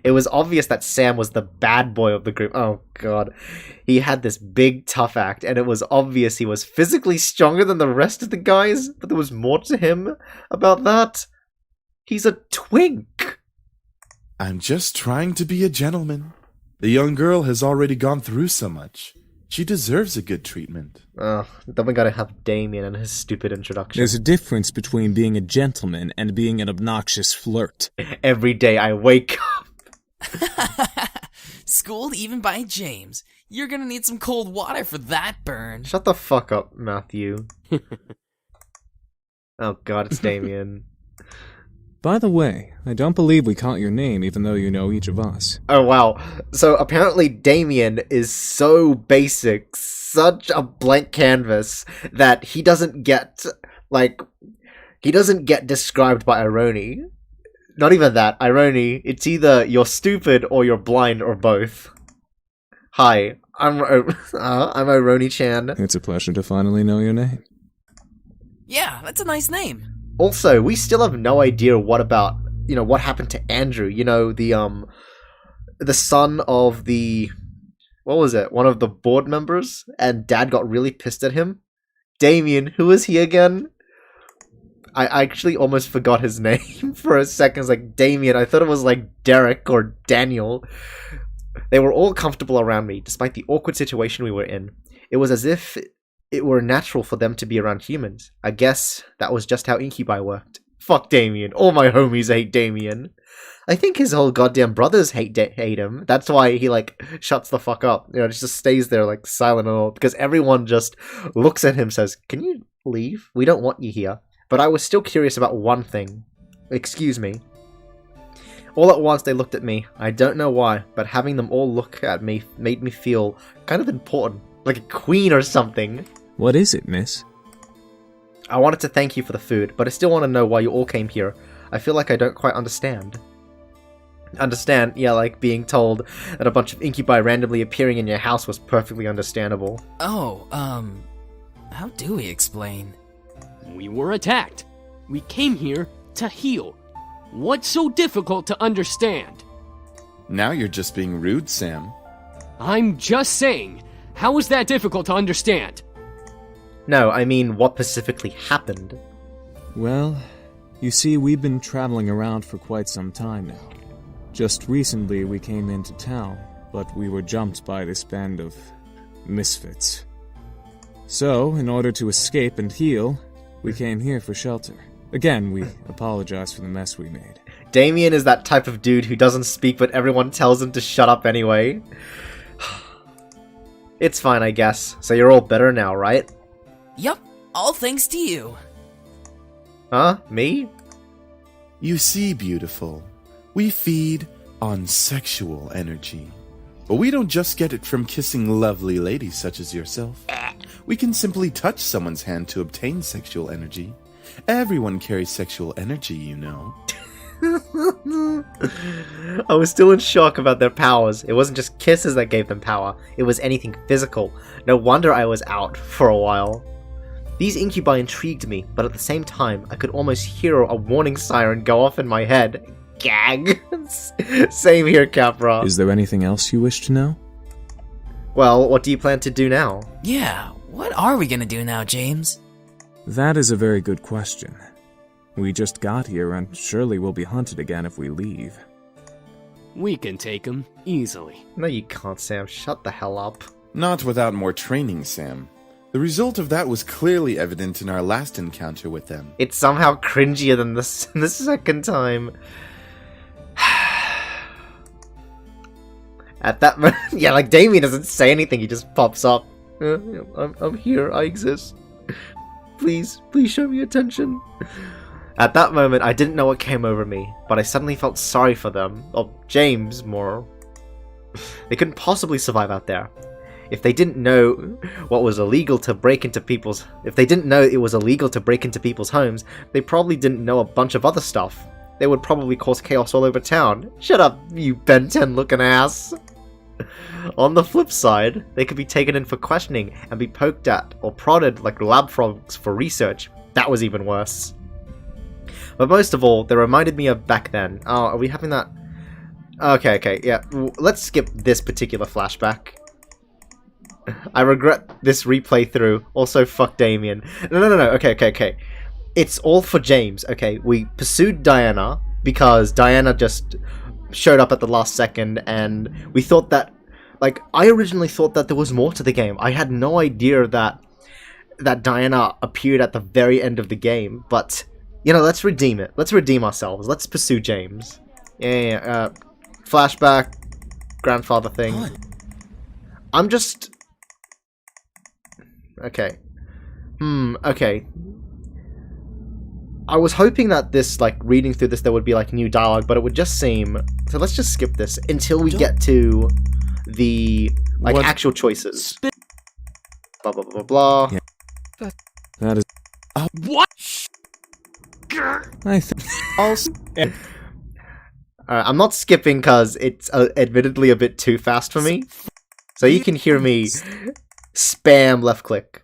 It was obvious that Sam was the bad boy of the group. Oh god. He had this big tough act, and it was obvious he was physically stronger than the rest of the guys, but there was more to him about that. He's a twink. I'm just trying to be a gentleman. The young girl has already gone through so much. She deserves a good treatment. Oh, then we gotta have Damien and his stupid introduction. There's a difference between being a gentleman and being an obnoxious flirt. Every day I wake up. Schooled even by James. You're gonna need some cold water for that burn. Shut the fuck up, Matthew. Oh god, it's Damien. By the way, I don't believe we caught your name even though you know each of us. Oh wow. So apparently Damien is so basic, such a blank canvas, that he doesn't get, described by Irony. Not even that. Irony, it's either you're stupid or you're blind or both. Hi, I'm Irony-chan. It's a pleasure to finally know your name. Yeah, that's a nice name. Also, we still have no idea what happened to Andrew. You know, the son of one of the board members, and Dad got really pissed at him. Damien, who is he again? I actually almost forgot his name for a second. It's like, Damien, I thought it was like Derek or Daniel. They were all comfortable around me, despite the awkward situation we were in. It was as if it were natural for them to be around humans. I guess that was just how Incubi worked. Fuck Damien. All my homies hate Damien. I think his whole goddamn brothers hate him. That's why he, shuts the fuck up. You know, just stays there, silent and all. Because everyone just looks at him, says, "Can you leave? We don't want you here." But I was still curious about one thing. Excuse me. All at once they looked at me. I don't know why, but having them all look at me made me feel kind of important. Like a queen or something. What is it, miss? I wanted to thank you for the food, but I still want to know why you all came here. I feel like I don't quite understand. Understand? Yeah, like being told that a bunch of incubi randomly appearing in your house was perfectly understandable. Oh, how do we explain? We were attacked. We came here to heal. What's so difficult to understand? Now you're just being rude, Sam. I'm just saying, how is that difficult to understand? No, I mean, what specifically happened? Well, you see, we've been traveling around for quite some time now. Just recently we came into town, but we were jumped by this band of misfits. So, in order to escape and heal, we came here for shelter. Again, we apologize for the mess we made. Damien is that type of dude who doesn't speak but everyone tells him to shut up anyway. It's fine, I guess. So you're all better now, right? Yup, all thanks to you. Huh? Me? You see, beautiful, we feed on sexual energy. But we don't just get it from kissing lovely ladies such as yourself. We can simply touch someone's hand to obtain sexual energy. Everyone carries sexual energy, you know. I was still in shock about their powers. It wasn't just kisses that gave them power. It was anything physical. No wonder I was out for a while. These incubi intrigued me, but at the same time, I could almost hear a warning siren go off in my head. Gag. Same here, Capra. Is there anything else you wish to know? Well, what do you plan to do now? Yeah, what are we gonna do now, James? That is a very good question. We just got here and surely we'll be hunted again if we leave. We can take him easily. No, you can't, Sam. Shut the hell up. Not without more training, Sam. The result of that was clearly evident in our last encounter with them. It's somehow cringier than the second time. At that moment, yeah, like Damien doesn't say anything, he just pops up. I'm here, I exist. Please show me attention. At that moment, I didn't know what came over me, but I suddenly felt sorry for them. Or James, more. They couldn't possibly survive out there. If they didn't know what was illegal to break into people's... If they didn't know it was illegal to break into people's homes, they probably didn't know a bunch of other stuff. They would probably cause chaos all over town. Shut up, you Ben 10 looking ass. On the flip side, they could be taken in for questioning and be poked at or prodded like lab frogs for research. That was even worse. But most of all, they reminded me of back then. Oh, are we having that? Okay, yeah. Let's skip this particular flashback. I regret this replay through. Also, fuck Damien. No. Okay. It's all for James, okay? We pursued Diana because Diana just showed up at the last second, and we thought that... Like, I originally thought that there was more to the game. I had no idea that Diana appeared at the very end of the game, but... You know, let's redeem it. Let's redeem ourselves. Let's pursue James. Yeah. Flashback. Grandfather thing. What? I'm just... Okay. Okay. I was hoping that this, like, reading through this, there would be, like, new dialogue, but it would just seem... So let's just skip this until we get to the, like, actual choices. Blah, blah, blah, blah, blah. Yeah. That is... What? I think... Alright, I'm not skipping because it's admittedly a bit too fast for me. So you can hear me spam left click.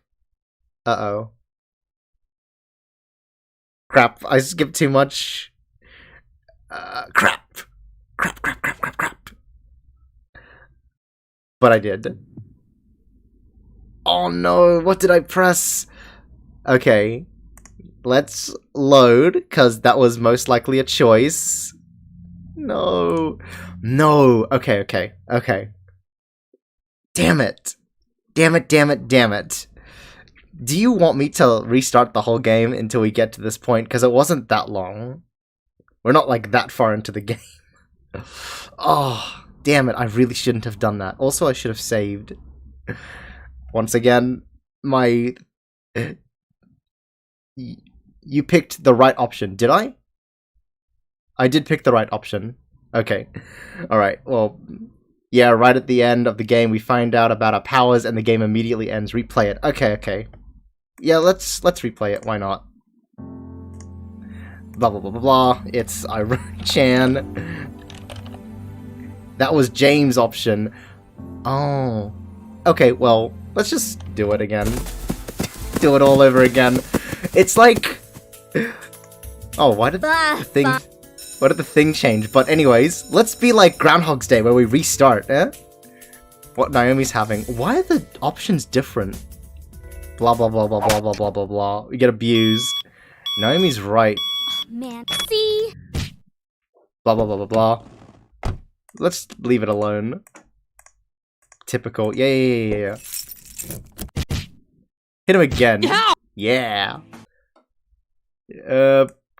Uh-oh. Crap, I skipped too much. Crap. Crap. But I did. Oh no, what did I press? Okay. Let's load, because that was most likely a choice. No. Okay. Damn it. Do you want me to restart the whole game until we get to this point? Because it wasn't that long. We're not, like, that far into the game. Oh, damn it. I really shouldn't have done that. Also, I should have saved. Once again, my... You picked the right option, did I? I did pick the right option. Okay. Alright, well... Yeah, right at the end of the game, we find out about our powers, and the game immediately ends. Replay it. Okay. Yeah, let's replay it. Why not? Blah, blah, blah, blah, blah. It's Chan. That was James' option. Oh. Okay, well, let's just do it again. Do it all over again. It's like... Oh, why did the thing... What did the thing change? But anyways, let's be like Groundhog's Day where we restart, eh? What Naomi's having. Why are the options different? Blah, blah, blah, blah, blah, blah, blah, blah, blah. We get abused. Naomi's right. Man, see? Blah, blah, blah, blah, blah. Let's leave it alone. Typical. Yeah. Hit him again. Yeah.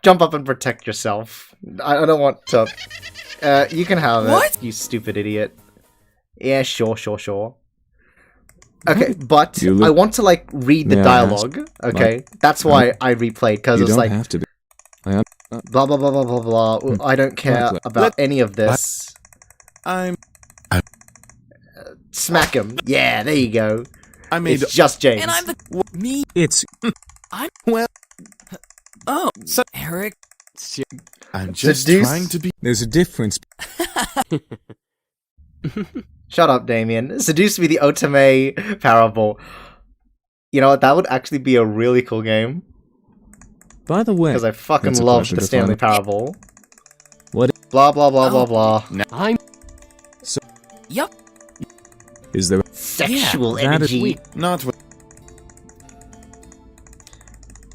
Jump up and protect yourself. I don't want to... you can have it, you stupid idiot. Yeah, sure. Okay, but I want to, like, read the dialogue, okay? That's why I replayed, because it's like... have to be. Blah, blah, blah, blah, blah, blah. I don't care about any of this. Smack him. Yeah, there you go. It's just James. And I'm the... Me? It's... I'm... Well... Oh, so Eric... I'm just Seduce? trying to be... There's a difference. Shut up, Damien. Seduce me, the Otome parable. You know what, that would actually be a really cool game. By the way... Because I fucking that's a love question the to Stanley find. Parable. What? Blah, blah, blah, blah, blah. I'm... Yup. Is there... Sexual that is energy. Not with...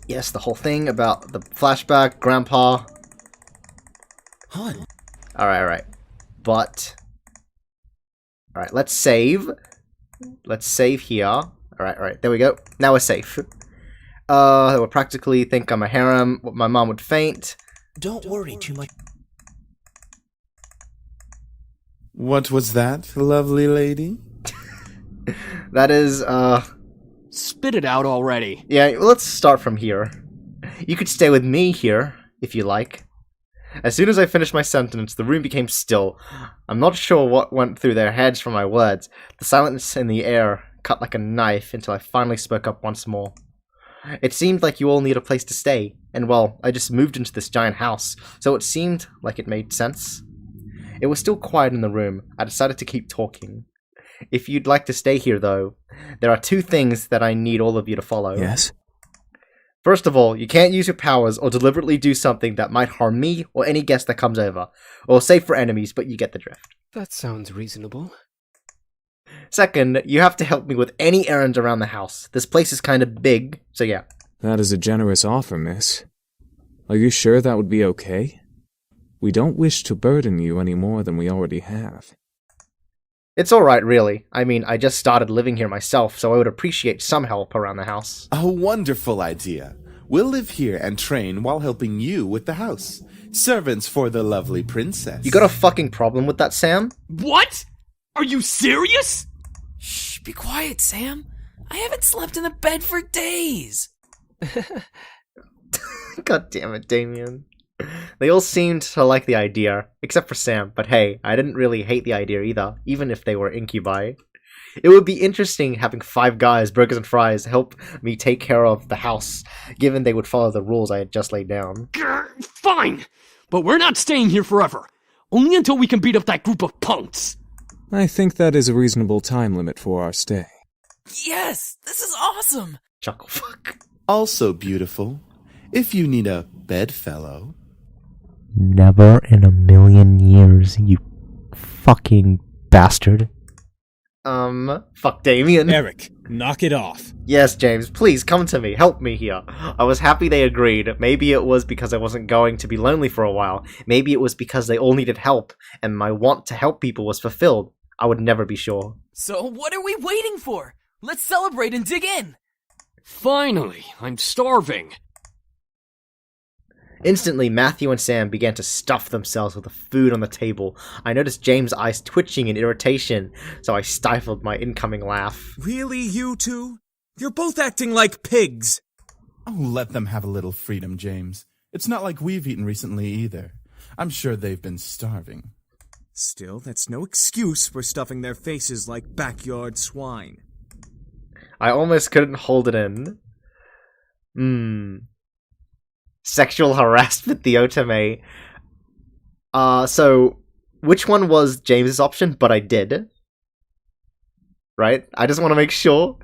Yes, the whole thing about the flashback, Grandpa. Hon. Alright. But... Alright, let's save. Let's save here. Alright, there we go. Now we're safe. They would practically think I'm a harem. My mom would faint. Don't worry too much. What was that, lovely lady? That is, Spit it out already. Yeah, let's start from here. You could stay with me here, if you like. As soon as I finished my sentence, the room became still. I'm not sure what went through their heads from my words. The silence in the air cut like a knife until I finally spoke up once more. It seemed like you all need a place to stay, and well, I just moved into this giant house, so it seemed like it made sense. It was still quiet in the room. I decided to keep talking. If you'd like to stay here, though, there are two things that I need all of you to follow. Yes? First of all, you can't use your powers or deliberately do something that might harm me or any guest that comes over. Or safe for enemies, but you get the drift. That sounds reasonable. Second, you have to help me with any errands around the house. This place is kind of big, so yeah. That is a generous offer, miss. Are you sure that would be okay? We don't wish to burden you any more than we already have. It's alright, really. I mean, I just started living here myself, so I would appreciate some help around the house. A wonderful idea. We'll live here and train while helping you with the house. Servants for the lovely princess. You got a fucking problem with that, Sam? What? Are you serious? Shh, be quiet, Sam. I haven't slept in a bed for days. God damn it, Damien. They all seemed to like the idea, except for Sam, but hey, I didn't really hate the idea either, even if they were incubi. It would be interesting having 5 guys, burgers and fries, help me take care of the house, given they would follow the rules I had just laid down. Grr, fine! But we're not staying here forever. Only until we can beat up that group of punks. I think that is a reasonable time limit for our stay. Yes, this is awesome. Chuckle fuck. Also beautiful, if you need a bedfellow. Never in a million years, you fucking bastard. Fuck Damien. Eric, knock it off. Yes, James, please come to me. Help me here. I was happy they agreed. Maybe it was because I wasn't going to be lonely for a while. Maybe it was because they all needed help, and my want to help people was fulfilled. I would never be sure. So what are we waiting for? Let's celebrate and dig in. Finally, I'm starving. Instantly, Matthew and Sam began to stuff themselves with the food on the table. I noticed James' eyes twitching in irritation, so I stifled my incoming laugh. Really, you two? You're both acting like pigs. Oh, let them have a little freedom, James. It's not like we've eaten recently either. I'm sure they've been starving. Still, that's no excuse for stuffing their faces like backyard swine. I almost couldn't hold it in. Sexual harassment, the OTOME. So, which one was James's option? But I did. Right? I just want to make sure.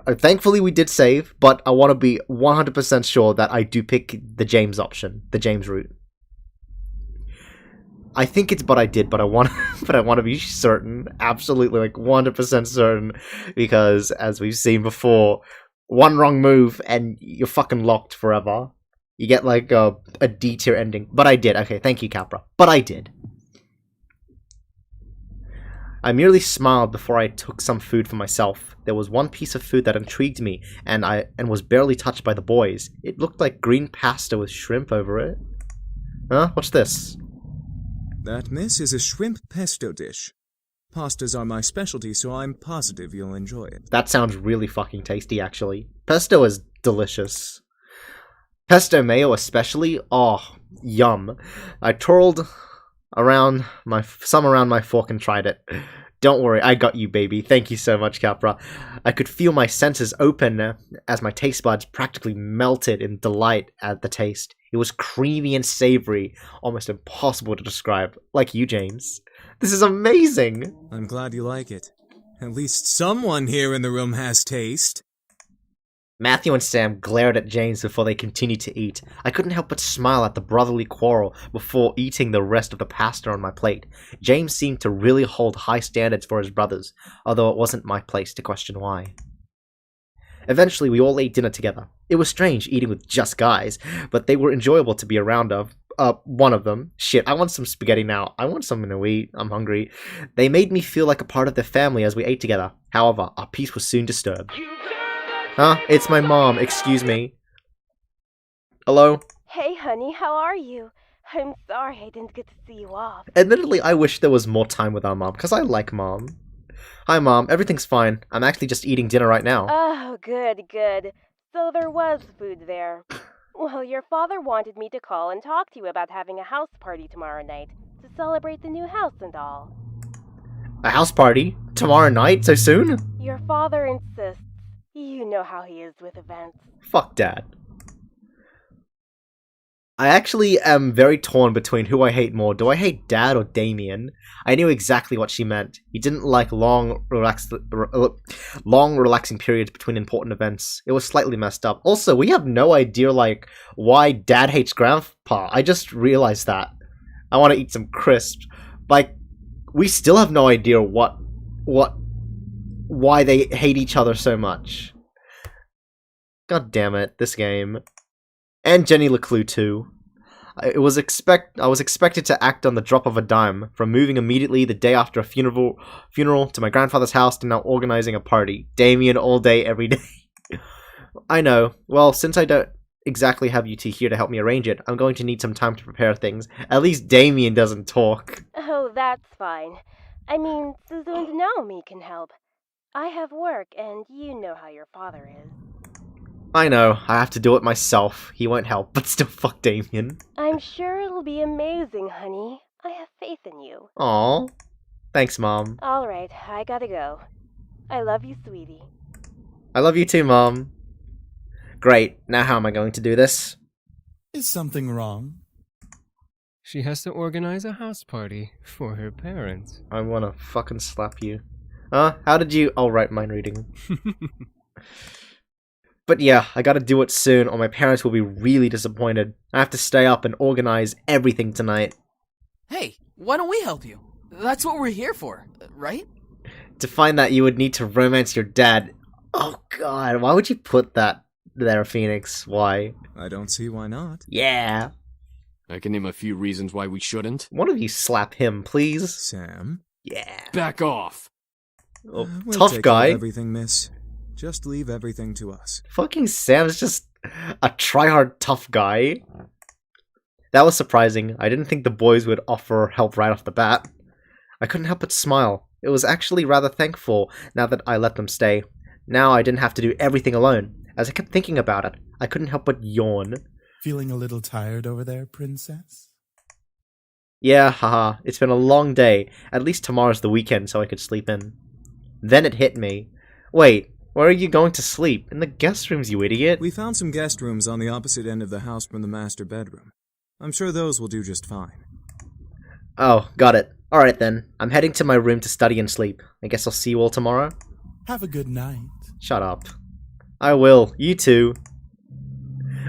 Thankfully, we did save, but I want to be 100% sure that I do pick the James option, the James route. I think it's but I did, but I want to be certain, absolutely like 100% certain, because as we've seen before, one wrong move and you're fucking locked forever. You get like a D tier ending. But I did. Okay, thank you, Capra. But I did. I merely smiled before I took some food for myself. There was one piece of food that intrigued me, and was barely touched by the boys. It looked like green pasta with shrimp over it. Huh? What's this? That, miss, is a shrimp pesto dish. Pastas are my specialty, so I'm positive you'll enjoy it. That sounds really fucking tasty, actually. Pesto is delicious. Pesto mayo especially, oh, yum. I twirled some around my fork and tried it. Don't worry, I got you, baby. Thank you so much, Capra. I could feel my senses open as my taste buds practically melted in delight at the taste. It was creamy and savory, almost impossible to describe. Like you, James. This is amazing! I'm glad you like it. At least someone here in the room has taste. Matthew and Sam glared at James before they continued to eat. I couldn't help but smile at the brotherly quarrel before eating the rest of the pasta on my plate. James seemed to really hold high standards for his brothers, although it wasn't my place to question why. Eventually, we all ate dinner together. It was strange eating with just guys, but they were enjoyable to be around one of them. Shit, I want some spaghetti now. I want something to eat. I'm hungry. They made me feel like a part of their family as we ate together. However, our peace was soon disturbed. Huh? It's my mom. Excuse me. Hello? Hey, honey, how are you? I'm sorry I didn't get to see you off. Admittedly, I wish there was more time with our mom, because I like mom. Hi, Mom. Everything's fine. I'm actually just eating dinner right now. Oh, good, good. So there was food there. Well, your father wanted me to call and talk to you about having a house party tomorrow night to celebrate the new house and all. A house party? Tomorrow night? So soon? Your father insists. You know how he is with events. Fuck Dad. I actually am very torn between who I hate more. Do I hate Dad or Damien? I knew exactly what she meant. He didn't like long, relaxing periods between important events. It was slightly messed up. Also, we have no idea, like, why Dad hates Grandpa. I just realized that. I want to eat some crisps. Like, we still have no idea why they hate each other so much. God damn it, this game. And Jenny LeClue too. I was expected to act on the drop of a dime, from moving immediately the day after a funeral to my grandfather's house to now organizing a party. Damien all day, every day. I know. Well, since I don't exactly have you two here to help me arrange it, I'm going to need some time to prepare things. At least Damien doesn't talk. Oh, that's fine. I mean, Suzu and Naomi can help. I have work, and you know how your father is. I know, I have to do it myself. He won't help, but still fuck Damien. I'm sure it'll be amazing, honey. I have faith in you. Aw. Thanks, Mom. Alright, I gotta go. I love you, sweetie. I love you too, Mom. Great, now how am I going to do this? Is something wrong? She has to organize a house party for her parents. I wanna fucking slap you. How did you... Oh, right, mind reading. But yeah, I gotta do it soon or my parents will be really disappointed. I have to stay up and organize everything tonight. Hey, why don't we help you? That's what we're here for, right? To find that, you would need to romance your dad. Oh god, why would you put that there, Phoenix? Why? I don't see why not. Yeah. I can name a few reasons why we shouldn't. One of you slap him, please. Sam? Yeah. Back off. Oh, We'll tough take guy. care of everything, miss. Just leave everything to us. Fucking Sam's just a tryhard tough guy. That was surprising. I didn't think the boys would offer help right off the bat. I couldn't help but smile. It was actually rather thankful now that I let them stay. Now I didn't have to do everything alone. As I kept thinking about it, I couldn't help but yawn. Feeling a little tired over there, princess? Yeah, haha, it's been a long day. At least tomorrow's the weekend so I could sleep in. Then it hit me. Wait, where are you going to sleep? In the guest rooms, you idiot. We found some guest rooms on the opposite end of the house from the master bedroom. I'm sure those will do just fine. Oh, got it. Alright then, I'm heading to my room to study and sleep. I guess I'll see you all tomorrow? Have a good night. Shut up. I will. You too.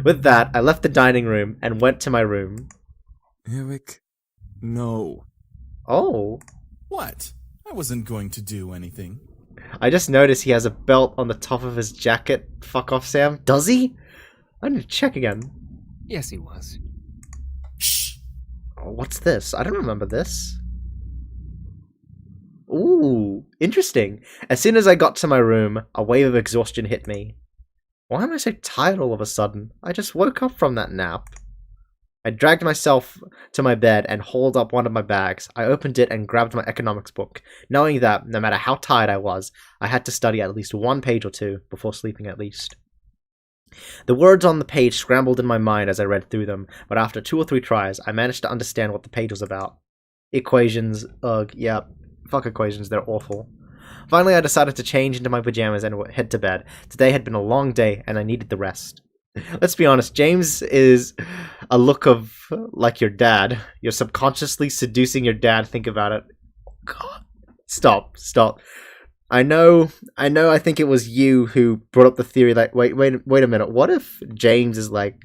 With that, I left the dining room and went to my room. Eric, no. Oh. What? I wasn't going to do anything. I just noticed he has a belt on the top of his jacket. Fuck off, Sam. Does he? I need to check again. Yes, he was. Shh! Oh, what's this? I don't remember this. Ooh, interesting. As soon as I got to my room, a wave of exhaustion hit me. Why am I so tired all of a sudden? I just woke up from that nap. I dragged myself to my bed and hauled up one of my bags. I opened it and grabbed my economics book, knowing that, no matter how tired I was, I had to study at least one page or two before sleeping at least. The words on the page scrambled in my mind as I read through them, but after 2 or 3 tries, I managed to understand what the page was about. Equations, ugh, yeah, fuck equations, they're awful. Finally, I decided to change into my pajamas and head to bed. Today had been a long day, and I needed the rest. Let's be honest, James is a look of like your dad. You're subconsciously seducing your dad, think about it. God. Stop. I know, I think it was you who brought up the theory like, wait a minute, what if James is like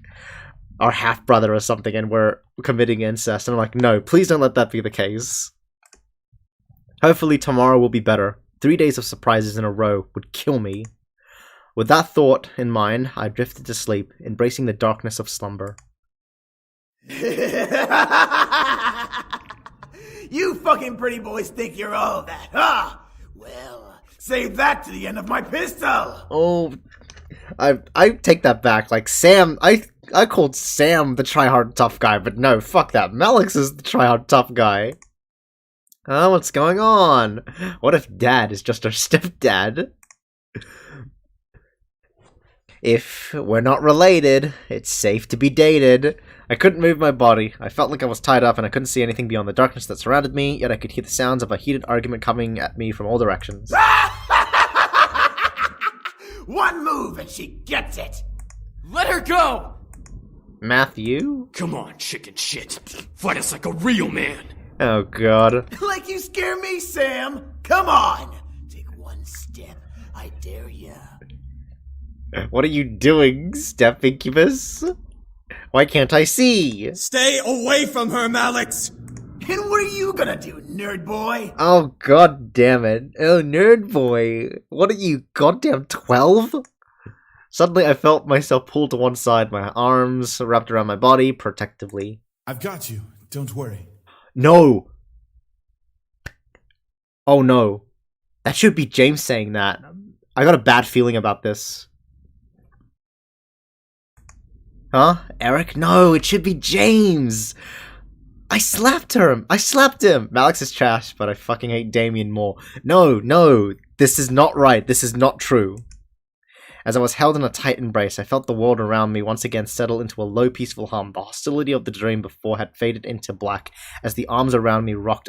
our half-brother or something and we're committing incest? And I'm like, no, please don't let that be the case. Hopefully tomorrow will be better. 3 days of surprises in a row would kill me. With that thought in mind, I drifted to sleep, embracing the darkness of slumber. You fucking pretty boys think you're all that, huh? Well, save that to the end of my pistol! Oh, I take that back. Like, Sam, I called Sam the tryhard tough guy, but no, fuck that. Malix is the tryhard tough guy. Oh, what's going on? What if Dad is just our stepdad? If we're not related, it's safe to be dated. I couldn't move my body. I felt like I was tied up and I couldn't see anything beyond the darkness that surrounded me, yet I could hear the sounds of a heated argument coming at me from all directions. One move and she gets it! Let her go! Matthew? Come on, chicken shit. Fight us like a real man. Oh god. Like you scare me, Sam! Come on! Take one step, I dare ya. What are you doing, Step Incubus? Why can't I see? Stay away from her, Malix! And what are you gonna do, nerd boy? Oh god damn it. Oh nerd boy. What are you, goddamn 12? Suddenly I felt myself pulled to one side, my arms wrapped around my body protectively. I've got you. Don't worry. No! Oh no. That should be James saying that. I got a bad feeling about this. Huh? Eric? No, it should be James! I slapped him! Malix is trash, but I fucking hate Damien more. No, this is not right. This is not true. As I was held in a tight embrace, I felt the world around me once again settle into a low, peaceful hum. The hostility of the dream before had faded into black as the arms around me rocked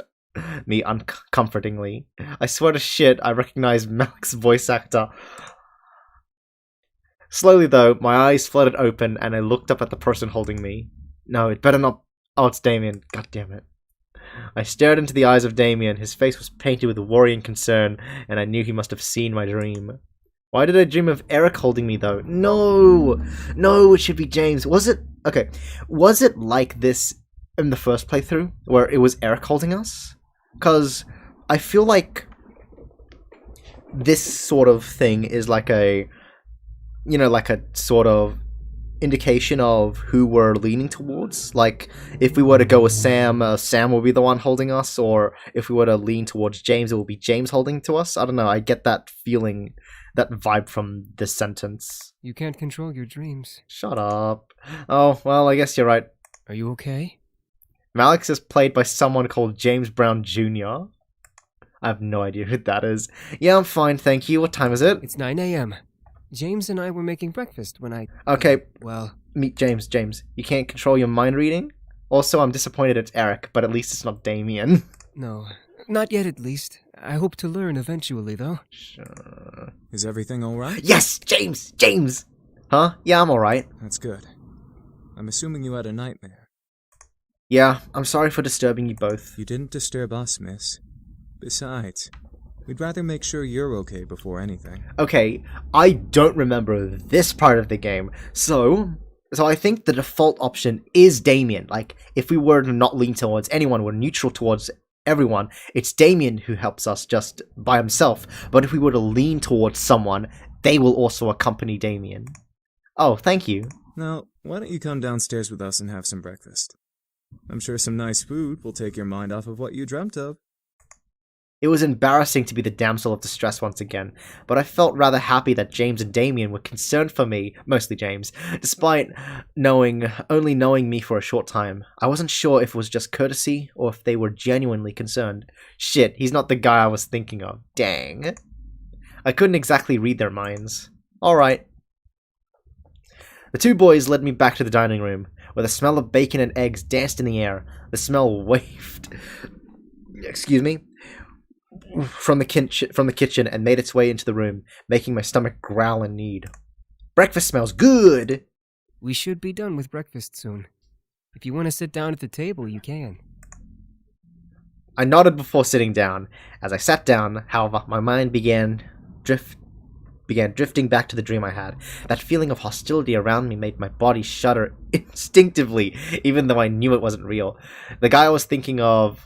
me uncomfortingly. I swear to shit, I recognized Malik's voice actor. Slowly, though, my eyes fluttered open, and I looked up at the person holding me. No, it better not... Oh, it's Damien. God damn it. I stared into the eyes of Damien. His face was painted with worry and concern, and I knew he must have seen my dream. Why did I dream of Eric holding me, though? No! No, it should be James. Was it... Okay. Was it like this in the first playthrough, where it was Eric holding us? Because I feel like this sort of thing is like a... You know, like a sort of indication of who we're leaning towards. Like, if we were to go with Sam, Sam will be the one holding us, or if we were to lean towards James, it will be James holding to us. I don't know, I get that feeling, that vibe from this sentence. You can't control your dreams. Shut up. Oh, well, I guess you're right. Are you okay? Malix is played by someone called James Brown Jr. I have no idea who that is. Yeah, I'm fine, thank you. What time is it? It's 9 a.m. James and I were making breakfast when I... Okay, well... Meet James. James, you can't control your mind reading? Also, I'm disappointed it's Eric, but at least it's not Damien. No, not yet at least. I hope to learn eventually, though. Sure. Is everything alright? Yes! James! James! Huh? Yeah, I'm alright. That's good. I'm assuming you had a nightmare. Yeah, I'm sorry for disturbing you both. You didn't disturb us, miss. Besides, we'd rather make sure you're okay before anything. Okay, I don't remember this part of the game, so I think the default option is Damien. Like, if we were to not lean towards anyone, we're neutral towards everyone, it's Damien who helps us just by himself. But if we were to lean towards someone, they will also accompany Damien. Oh, thank you. Now, why don't you come downstairs with us and have some breakfast? I'm sure some nice food will take your mind off of what you dreamt of. It was embarrassing to be the damsel of distress once again, but I felt rather happy that James and Damien were concerned for me, mostly James, despite only knowing me for a short time. I wasn't sure if it was just courtesy, or if they were genuinely concerned. Shit, he's not the guy I was thinking of. Dang. I couldn't exactly read their minds. Alright. The two boys led me back to the dining room, where the smell of bacon and eggs danced in the air. The smell wafted... Excuse me? From the kitchen and made its way into the room, making my stomach growl in need. Breakfast smells good! We should be done with breakfast soon. If you want to sit down at the table, you can. I nodded before sitting down. As I sat down, however, my mind began drifting back to the dream I had. That feeling of hostility around me made my body shudder instinctively, even though I knew it wasn't real. The guy I was thinking of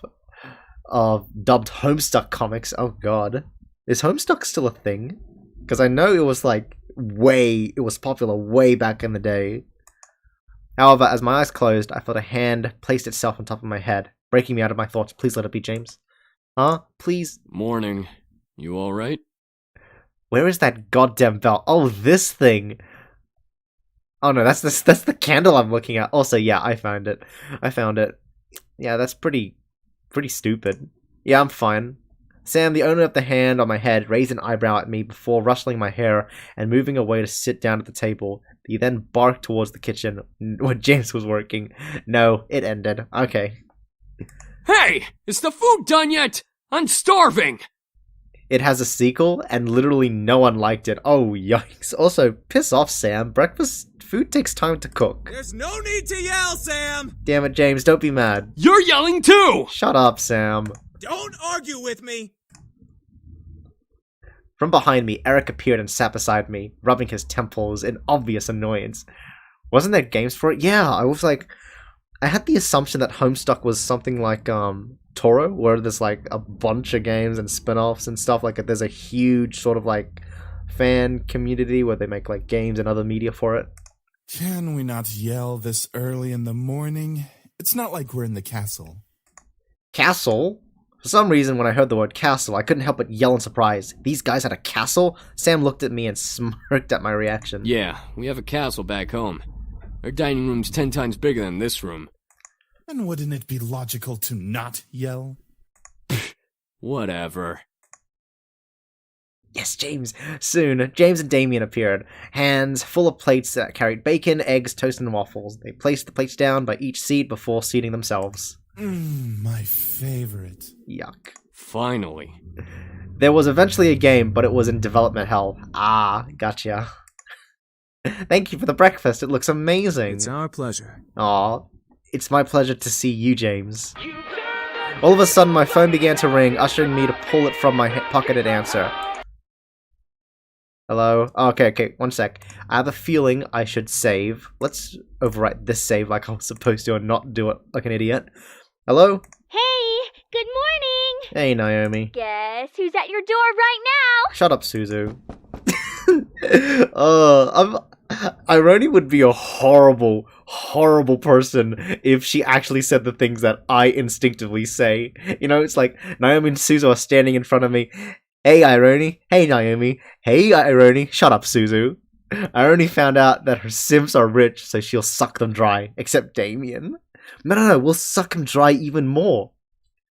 dubbed Homestuck comics. Oh god. Is Homestuck still a thing? Because I know it was popular way back in the day. However, as my eyes closed, I felt a hand placed itself on top of my head, breaking me out of my thoughts. Please let it be James. Huh? Please? Morning. You alright? Where is that goddamn bell? Oh, this thing! Oh no, that's the candle I'm looking at. Also, yeah, I found it. Yeah, that's pretty stupid. Yeah, I'm fine. Sam, the owner of the hand on my head, raised an eyebrow at me before rustling my hair and moving away to sit down at the table. He then barked towards the kitchen where James was working. No, it ended. Okay. Hey! Is the food done yet? I'm starving! It has a sequel, and literally no one liked it. Oh, yikes. Also, piss off, Sam. Breakfast food takes time to cook. There's no need to yell, Sam! Damn it, James, don't be mad. You're yelling too! Shut up, Sam. Don't argue with me! From behind me, Eric appeared and sat beside me, rubbing his temples in obvious annoyance. Wasn't there games for it? Yeah, I had the assumption that Homestuck was something like, Toro, where there's like a bunch of games and spin-offs and stuff. Like, there's a huge sort of like fan community where they make like games and other media for it. Can we not yell this early in the morning? It's not like we're in the castle. Castle? For some reason, when I heard the word castle, I couldn't help but yell in surprise. These guys had a castle? Sam looked at me and smirked at my reaction. Yeah, we have a castle back home. Our dining room's 10 times bigger than this room. And wouldn't it be logical to not yell? Whatever. Yes, James. Soon, James and Damien appeared, hands full of plates that carried bacon, eggs, toast, and waffles. They placed the plates down by each seat before seating themselves. My favorite. Yuck. Finally. There was eventually a game, but it was in development hell. Ah, gotcha. Thank you for the breakfast. It looks amazing. It's our pleasure. Aw, it's my pleasure to see you, James. All of a sudden, my phone began to ring, ushering me to pull it from my pocket and answer. Hello? Oh, okay, 1 sec. I have a feeling I should save. Let's overwrite this save like I was supposed to and not do it like an idiot. Hello? Hey, good morning. Hey, Naomi. Guess who's at your door right now? Shut up, Suzu. Ironi would be a horrible, horrible person if she actually said the things that I instinctively say. You know, it's like Naomi and Suzu are standing in front of me. Hey, Ironi. Hey, Naomi. Hey, Ironi. Shut up, Suzu. Ironi found out that her simps are rich, so she'll suck them dry. Except Damien. No, we'll suck him dry even more.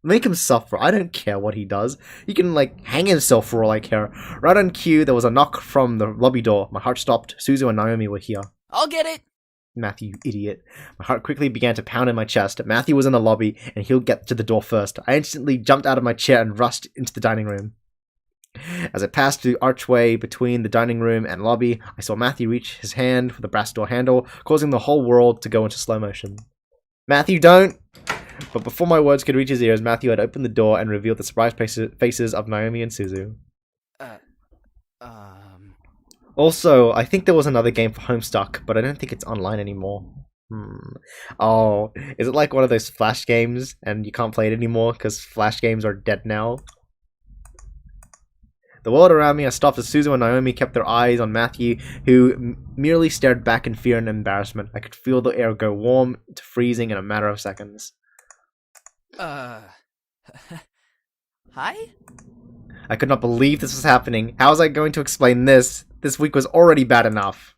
Make him suffer. I don't care what he does. He can, hang himself for all I care. Right on cue, there was a knock from the lobby door. My heart stopped. Suzu and Naomi were here. I'll get it. Matthew, you idiot. My heart quickly began to pound in my chest. Matthew was in the lobby, and he'll get to the door first. I instantly jumped out of my chair and rushed into the dining room. As I passed through the archway between the dining room and lobby, I saw Matthew reach his hand for the brass door handle, causing the whole world to go into slow motion. Matthew, don't! But before my words could reach his ears, Matthew had opened the door and revealed the surprised faces of Naomi and Suzu. Also, I think there was another game for Homestuck, but I don't think it's online anymore. Oh, is it like one of those Flash games and you can't play it anymore because Flash games are dead now? The world around me has stopped as Suzu and Naomi kept their eyes on Matthew, who merely stared back in fear and embarrassment. I could feel the air go warm to freezing in a matter of seconds. Hi? I could not believe this was happening. How was I going to explain this? This week was already bad enough.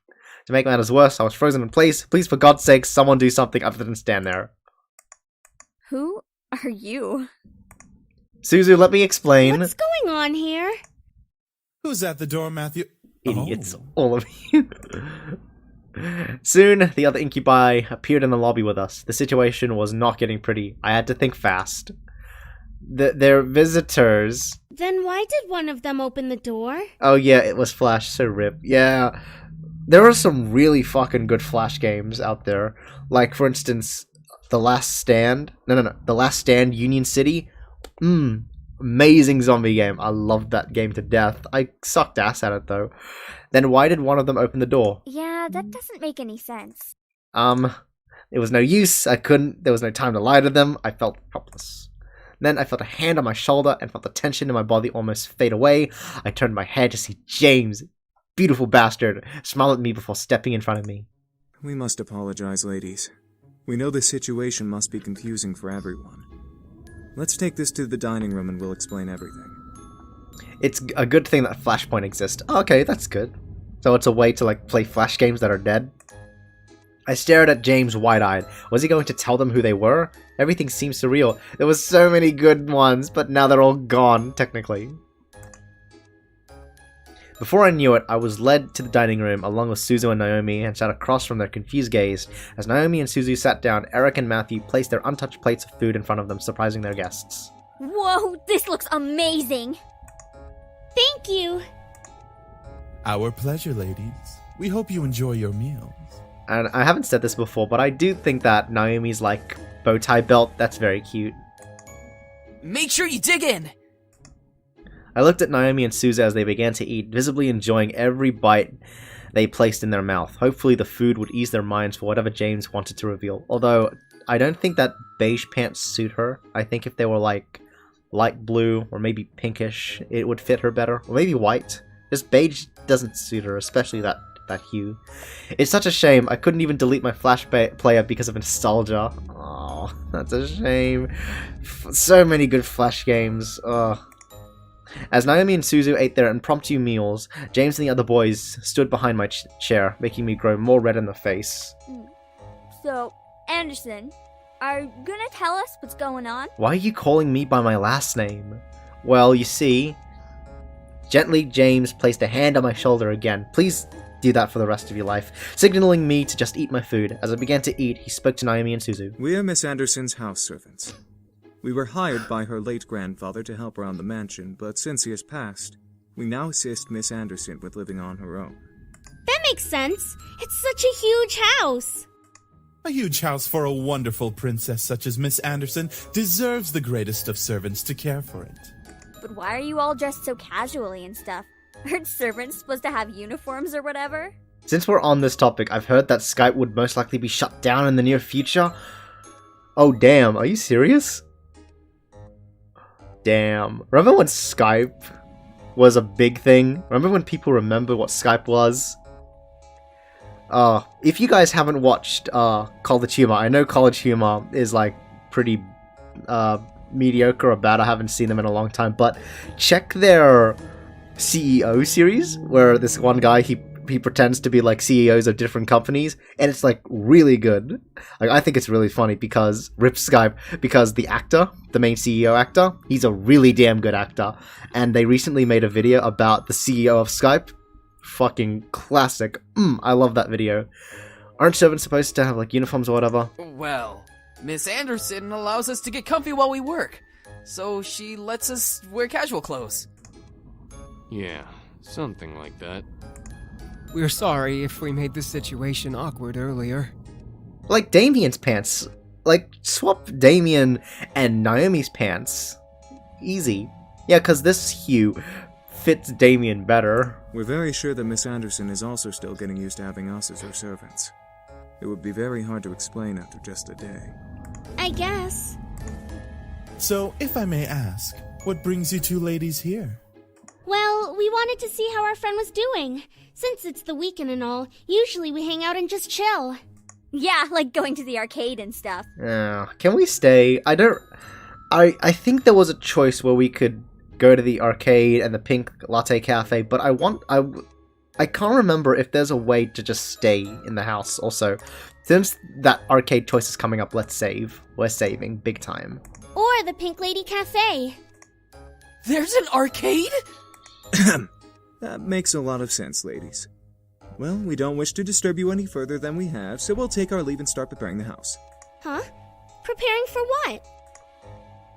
To make matters worse, I was frozen in place. Please, for God's sake, someone do something other than stand there. Who are you? Suzu, let me explain. What's going on here? Who's at the door, Matthew? Idiots, all of you. Soon, the other incubi appeared in the lobby with us. The situation was not getting pretty. I had to think fast. They're visitors. Then why did one of them open the door? Oh yeah, it was Flash, so rip. Yeah, there are some really fucking good Flash games out there. Like, for instance, The Last Stand. No. The Last Stand Union City. Amazing zombie game. I loved that game to death. I sucked ass at it, though. Then why did one of them open the door? Yeah, that doesn't make any sense. It was no use. There was no time to lie to them. I felt helpless. Then I felt a hand on my shoulder and felt the tension in my body almost fade away. I turned my head to see James, beautiful bastard, smile at me before stepping in front of me. We must apologize, ladies. We know the situation must be confusing for everyone. Let's take this to the dining room and we'll explain everything. It's a good thing that Flashpoint exists. Okay, that's good. So it's a way to, play Flash games that are dead? I stared at James wide-eyed. Was he going to tell them who they were? Everything seemed surreal. There was so many good ones, but now they're all gone, technically. Before I knew it, I was led to the dining room along with Suzu and Naomi and sat across from their confused gaze. As Naomi and Suzu sat down, Eric and Matthew placed their untouched plates of food in front of them, surprising their guests. Whoa, this looks amazing! Thank you! Our pleasure, ladies. We hope you enjoy your meals. And I haven't said this before, but I do think that Naomi's, bow tie belt, that's very cute. Make sure you dig in! I looked at Naomi and Suzu as they began to eat, visibly enjoying every bite they placed in their mouth. Hopefully the food would ease their minds for whatever James wanted to reveal. Although, I don't think that beige pants suit her. I think if they were, light blue or maybe pinkish, it would fit her better. Or maybe white. Just beige doesn't suit her, especially that hue. It's such a shame. I couldn't even delete my Flash player because of nostalgia. Oh, that's a shame. So many good Flash games. Ugh. As Naomi and Suzu ate their impromptu meals, James and the other boys stood behind my chair, making me grow more red in the face. So, Anderson, are you gonna tell us what's going on? Why are you calling me by my last name? Well, you see, Gently, James placed a hand on my shoulder again. Please do that for the rest of your life, signaling me to just eat my food. As I began to eat, he spoke to Naomi and Suzu. We are Miss Anderson's house servants. We were hired by her late grandfather to help around the mansion, but since he has passed, we now assist Miss Anderson with living on her own. That makes sense. It's such a huge house. A huge house for a wonderful princess such as Miss Anderson deserves the greatest of servants to care for it. But why are you all dressed so casually and stuff? Aren't servants supposed to have uniforms or whatever? Since we're on this topic, I've heard that Skype would most likely be shut down in the near future. Oh damn, are you serious? Damn. Remember when Skype was a big thing? Remember when people remember what Skype was? If you guys haven't watched College Humor, I know College Humor is like pretty mediocre or bad. I haven't seen them in a long time, but check their CEO series where this one guy he pretends to be like CEOs of different companies, and it's like really good. Like I think it's really funny because Rip Skype, because the actor, the main CEO actor, he's a really damn good actor, and they recently made a video about the CEO of Skype. Fucking classic. I love that video. Aren't servants supposed to have like uniforms or whatever? Well, Miss Anderson allows us to get comfy while we work, so she lets us wear casual clothes. Yeah, something like that. We're sorry if we made this situation awkward earlier. Like Damien's pants. Like, swap Damien and Naomi's pants. Easy. Yeah, because this hue fits Damien better. We're very sure that Miss Anderson is also still getting used to having us as her servants. It would be very hard to explain after just a day. I guess. So, if I may ask, what brings you two ladies here? Well, we wanted to see how our friend was doing. Since it's the weekend and all, usually we hang out and just chill. Yeah, like going to the arcade and stuff. Can we stay? I think there was a choice where we could go to the arcade and the Pink Latte Cafe, but I can't remember if there's a way to just stay in the house also. Since that arcade choice is coming up, let's save. We're saving big time. Or the Pink Lady Cafe. There's an arcade? That makes a lot of sense, ladies. Well, we don't wish to disturb you any further than we have, so we'll take our leave and start preparing the house. Huh? Preparing for what?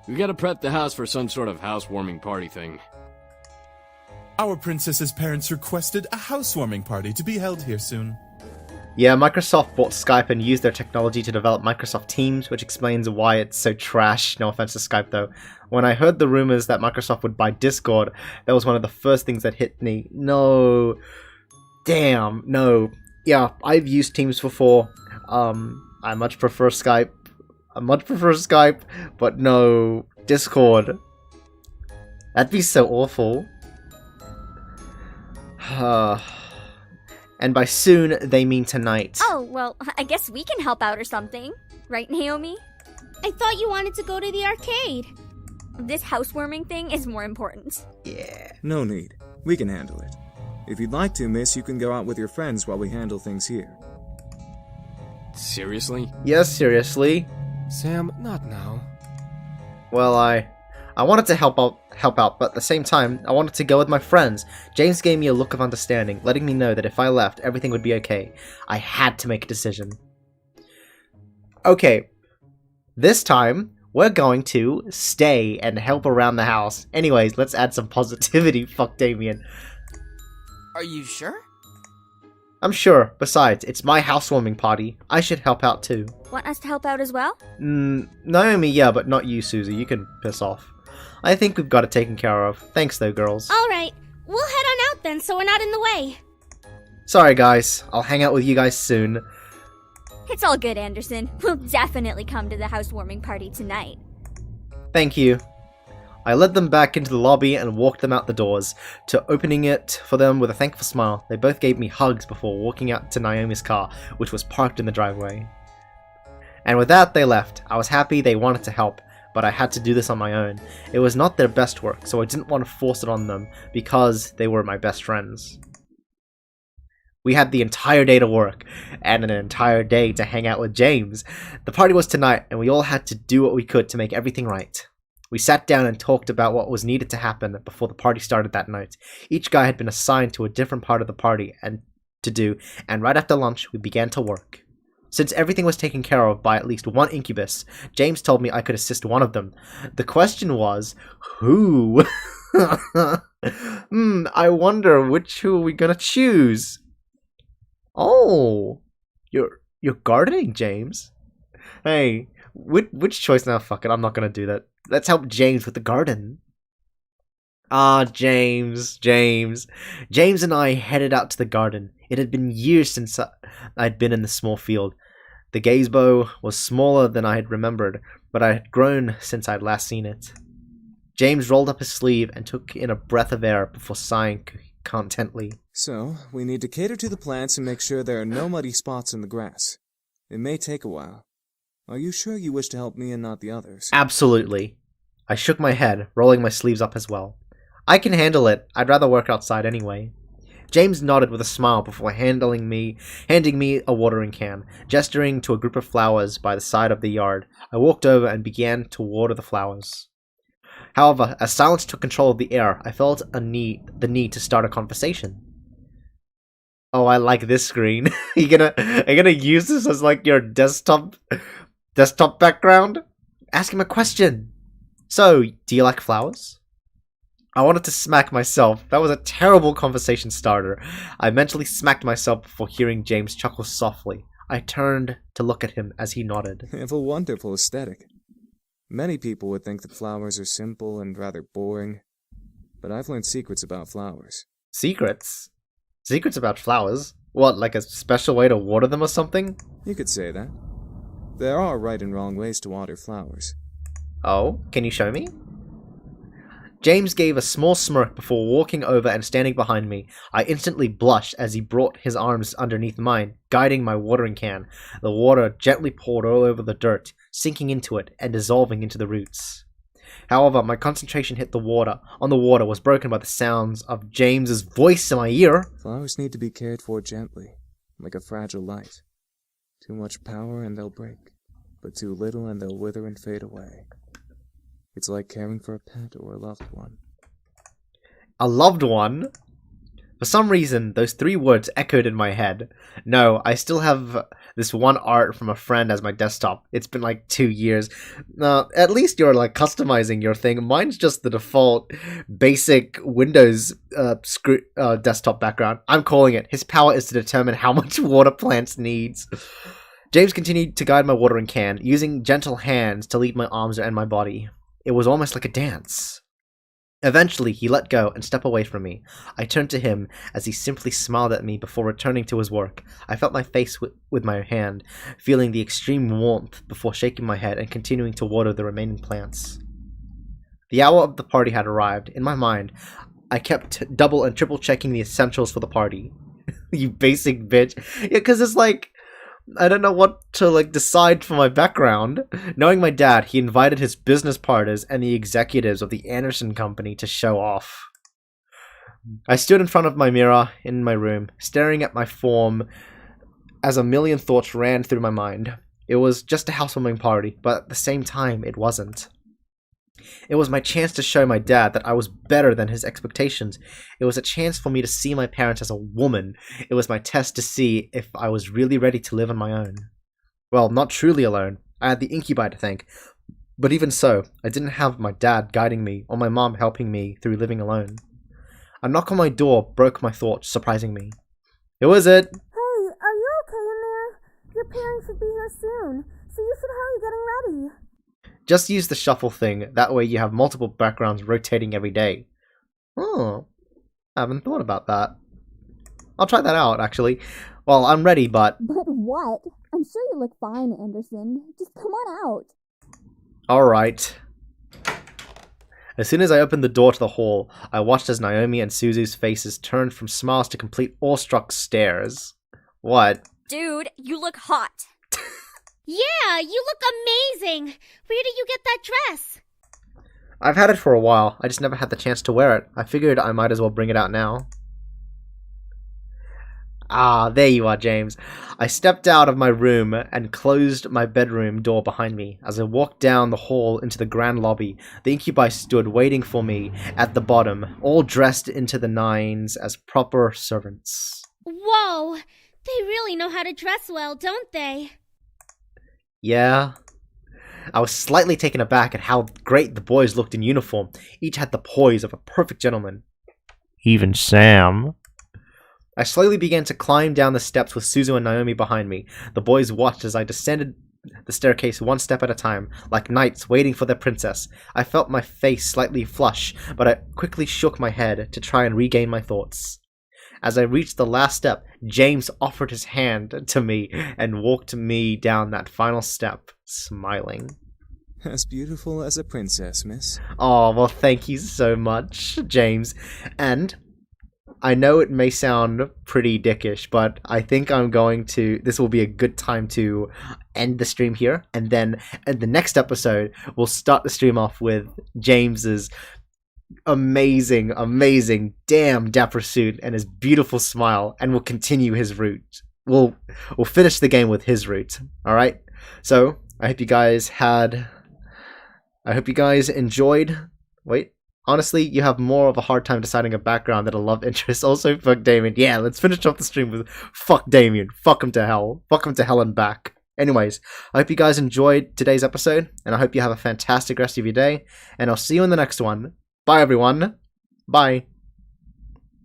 We gotta prep the house for some sort of housewarming party thing. Our princess's parents requested a housewarming party to be held here soon. Yeah, Microsoft bought Skype and used their technology to develop Microsoft Teams, which explains why it's so trash. No offense to Skype, though. When I heard the rumors that Microsoft would buy Discord, that was one of the first things that hit me. No. Damn, no. Yeah, I've used Teams before. I much prefer Skype. But no. Discord. That'd be so awful. And by soon, they mean tonight. Oh, well, I guess we can help out or something. Right, Naomi? I thought you wanted to go to the arcade. This housewarming thing is more important. Yeah. No need. We can handle it. If you'd like to, miss, you can go out with your friends while we handle things here. Seriously? Yes, seriously. Sam, not now. Well, I wanted to help out, but at the same time, I wanted to go with my friends. James gave me a look of understanding, letting me know that if I left, everything would be okay. I had to make a decision. Okay, this time, we're going to stay and help around the house. Anyways, let's add some positivity. Fuck Damien. Are you sure? I'm sure. Besides, it's my housewarming party. I should help out too. Want us to help out as well? Naomi, yeah, but not you, Susie. You can piss off. I think we've got it taken care of. Thanks though, girls. Alright, we'll head on out then so we're not in the way. Sorry guys, I'll hang out with you guys soon. It's all good, Anderson. We'll definitely come to the housewarming party tonight. Thank you. I led them back into the lobby and walked them out the doors, to opening it for them with a thankful smile. They both gave me hugs before walking out to Naomi's car, which was parked in the driveway. And with that, they left. I was happy they wanted to help, but I had to do this on my own. It was not their best work, so I didn't want to force it on them, because they were my best friends. We had the entire day to work, and an entire day to hang out with James. The party was tonight, and we all had to do what we could to make everything right. We sat down and talked about what was needed to happen before the party started that night. Each guy had been assigned to a different part of the party and right after lunch, we began to work. Since everything was taken care of by at least one incubus, James told me I could assist one of them. The question was, who? I wonder who are we gonna choose? Oh, you're gardening, James. Hey, which choice now? Fuck it, I'm not gonna do that. Let's help James with the garden. James and I headed out to the garden. It had been years since I'd been in the small field. The gazebo was smaller than I had remembered, but I had grown since I'd last seen it. James rolled up his sleeve and took in a breath of air before sighing contently. So, we need to cater to the plants and make sure there are no muddy spots in the grass. It may take a while. Are you sure you wish to help me and not the others? Absolutely. I shook my head, rolling my sleeves up as well. I can handle it. I'd rather work outside anyway. James nodded with a smile before handing me a watering can. Gesturing to a group of flowers by the side of the yard, I walked over and began to water the flowers. However, as silence took control of the air, I felt the need to start a conversation. Oh, I like this screen. Are you gonna use this as like your desktop background? Ask him a question. So, do you like flowers? I wanted to smack myself. That was a terrible conversation starter. I mentally smacked myself before hearing James chuckle softly. I turned to look at him as he nodded. You have a wonderful aesthetic. Many people would think that flowers are simple and rather boring, but I've learned secrets about flowers. Secrets? Secrets about flowers? What, like a special way to water them or something? You could say that. There are right and wrong ways to water flowers. Oh, can you show me? James gave a small smirk before walking over and standing behind me. I instantly blushed as he brought his arms underneath mine, guiding my watering can. The water gently poured all over the dirt, sinking into it and dissolving into the roots. However, my concentration on the water was broken by the sounds of James's voice in my ear. Flowers need to be cared for gently, like a fragile light. Too much power and they'll break, but too little and they'll wither and fade away. It's like caring for a pet or a loved one. A loved one? For some reason, those 3 words echoed in my head. No, I still have this one art from a friend as my desktop. It's been like 2 years. At least you're like customizing your thing. Mine's just the default basic Windows desktop background. I'm calling it. His power is to determine how much water plants needs. James continued to guide my watering can, using gentle hands to lead my arms and my body. It was almost like a dance. Eventually, he let go and stepped away from me. I turned to him as he simply smiled at me before returning to his work. I felt my face with my hand, feeling the extreme warmth before shaking my head and continuing to water the remaining plants. The hour of the party had arrived. In my mind, I kept double and triple checking the essentials for the party. You basic bitch. Yeah, because it's like, I don't know what to like decide for my background. Knowing my dad, he invited his business partners and the executives of the Anderson Company to show off. I stood in front of my mirror in my room, staring at my form as a million thoughts ran through my mind. It was just a housewarming party, but at the same time, it wasn't. It was my chance to show my dad that I was better than his expectations. It was a chance for me to see my parents as a woman. It was my test to see if I was really ready to live on my own. Well, not truly alone. I had the incubi to thank. But even so, I didn't have my dad guiding me or my mom helping me through living alone. A knock on my door broke my thoughts, surprising me. Who is it? Hey, are you okay in there? Your parents should be here soon, so you should hurry getting ready. Just use the shuffle thing, that way you have multiple backgrounds rotating every day. Oh, I haven't thought about that. I'll try that out, actually. Well, I'm ready, but... But what? I'm sure you look fine, Anderson. Just come on out. Alright. As soon as I opened the door to the hall, I watched as Naomi and Suzu's faces turned from smiles to complete awestruck stares. What? Dude, you look hot. Yeah, you look amazing! Where did you get that dress? I've had it for a while. I just never had the chance to wear it. I figured I might as well bring it out now. Ah, there you are, James. I stepped out of my room and closed my bedroom door behind me. As I walked down the hall into the grand lobby, the incubi stood waiting for me at the bottom, all dressed into the nines as proper servants. Whoa! They really know how to dress well, don't they? Yeah. I was slightly taken aback at how great the boys looked in uniform. Each had the poise of a perfect gentleman. Even Sam. I slowly began to climb down the steps with Suzu and Naomi behind me. The boys watched as I descended the staircase one step at a time, like knights waiting for their princess. I felt my face slightly flush, but I quickly shook my head to try and regain my thoughts. As I reached the last step, James offered his hand to me and walked me down that final step, smiling. As beautiful as a princess, miss. Oh, well, thank you so much, James. And I know it may sound pretty dickish, but I think this will be a good time to end the stream here. And then in the next episode, we'll start the stream off with James's amazing, damn dapper suit and his beautiful smile, and we'll continue his route. We'll finish the game with his route. Alright? So, I hope you guys enjoyed. Wait. Honestly, you have more of a hard time deciding a background than a love interest. Also, fuck Damien. Yeah, let's finish off the stream with fuck Damien. Fuck him to hell. Fuck him to hell and back. Anyways, I hope you guys enjoyed today's episode, and I hope you have a fantastic rest of your day, and I'll see you in the next one. Bye, everyone. Bye.